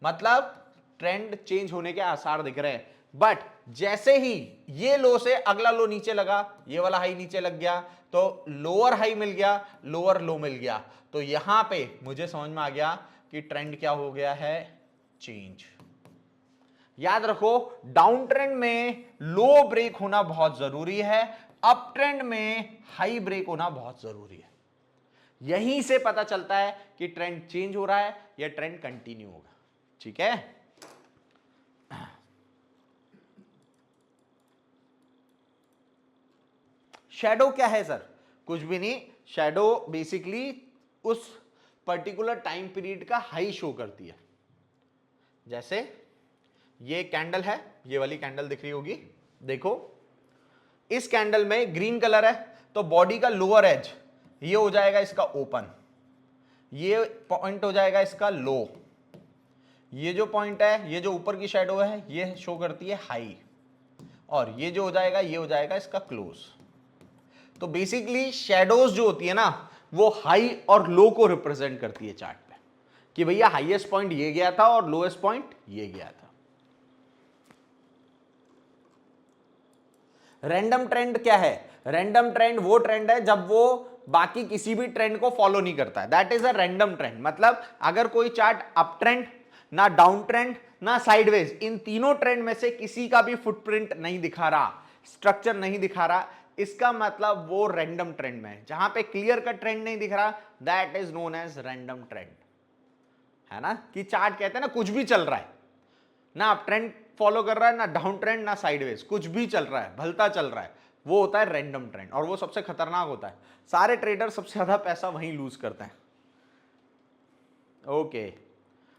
[SPEAKER 1] मतलब ट्रेंड चेंज होने के आसार दिख रहे हैं। बट जैसे ही ये लो से अगला लो नीचे लगा, ये वाला हाई नीचे लग गया, तो लोअर हाई मिल गया, लोअर लो मिल गया। तो यहां पे मुझे समझ में आ गया कि ट्रेंड क्या हो गया है, चेंज। याद रखो, डाउन ट्रेंड में लो ब्रेक होना बहुत जरूरी है, अप ट्रेंड में हाई ब्रेक होना बहुत जरूरी है। यहीं से पता चलता है कि ट्रेंड चेंज हो रहा है या ट्रेंड कंटिन्यू होगा। ठीक है, शैडो क्या है सर? कुछ भी नहीं, शैडो बेसिकली उस पर्टिकुलर टाइम पीरियड का हाई शो करती है। जैसे ये कैंडल है, ये वाली कैंडल दिख रही होगी, देखो इस कैंडल में ग्रीन कलर है, तो बॉडी का लोअर एज ये हो जाएगा इसका ओपन, ये पॉइंट हो जाएगा इसका लो, ये जो पॉइंट है, ये जो ऊपर की शैडो है ये शो करती है हाई, और ये जो हो जाएगा ये हो जाएगा इसका क्लोज। तो बेसिकली शैडोज जो होती है ना वो हाई और लो को रिप्रेजेंट करती है चार्ट पे, कि भैया हाईएस्ट पॉइंट ये गया था और लोएस्ट पॉइंट ये गया था। रैंडम ट्रेंड क्या है? रैंडम ट्रेंड वो ट्रेंड है जब वो बाकी किसी भी ट्रेंड को फॉलो नहीं करता है, that is a random trend. मतलब अगर कोई चार्ट अप ट्रेंड, ना डाउन ट्रेंड, ना साइडवेज, इन तीनों ट्रेंड में से किसी का भी फुटप्रिंट नहीं दिखा रहा, स्ट्रक्चर नहीं दिखा रहा, इसका मतलब वो रैंडम ट्रेंड में है। जहां पे क्लियर का ट्रेंड नहीं दिख रहा, that is known as random trend, है ना। कि चार्ट कहते हैं ना कुछ भी चल रहा है, ना अप ट्रेंड फॉलो कर रहा है, ना डाउन ट्रेंड, ना साइडवेज, कुछ भी चल रहा है, भलता चल रहा है, वो होता है रैंडम ट्रेंड, और वो सबसे खतरनाक होता है। सारे ट्रेडर सबसे ज्यादा पैसा वहीं लूज करते हैं। Okay,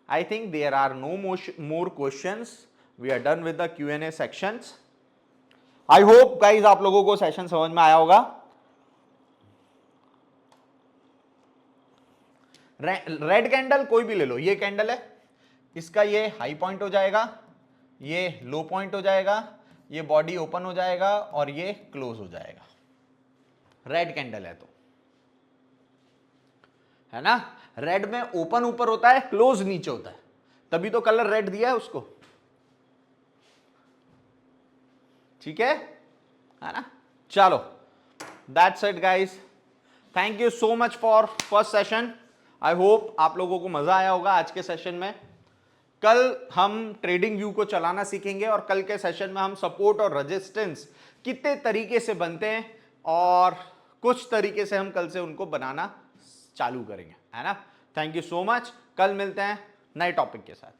[SPEAKER 1] I think there are no more questions, we are done with the Q&A sections. I hope guys आप लोगों को सेशन समझ में आया होगा। रेड कैंडल कोई भी ले लो, ये कैंडल है, इसका ये हाई पॉइंट हो जाएगा, ये लो पॉइंट हो जाएगा, ये बॉडी ओपन हो जाएगा और ये क्लोज हो जाएगा। रेड कैंडल है तो, है ना। रेड में ओपन ऊपर होता है, क्लोज नीचे होता है, तभी तो कलर रेड दिया है उसको। ठीक है ना। चलो that's it guys, thank you so much for first session. I hope आप लोगों को मजा आया होगा आज के सेशन में। कल हम ट्रेडिंग व्यू को चलाना सीखेंगे और कल के सेशन में हम सपोर्ट और रेजिस्टेंस कितने तरीके से बनते हैं और कुछ तरीके से हम कल से उनको बनाना चालू करेंगे, है ना। थैंक यू सो मच, कल मिलते हैं नए टॉपिक के साथ।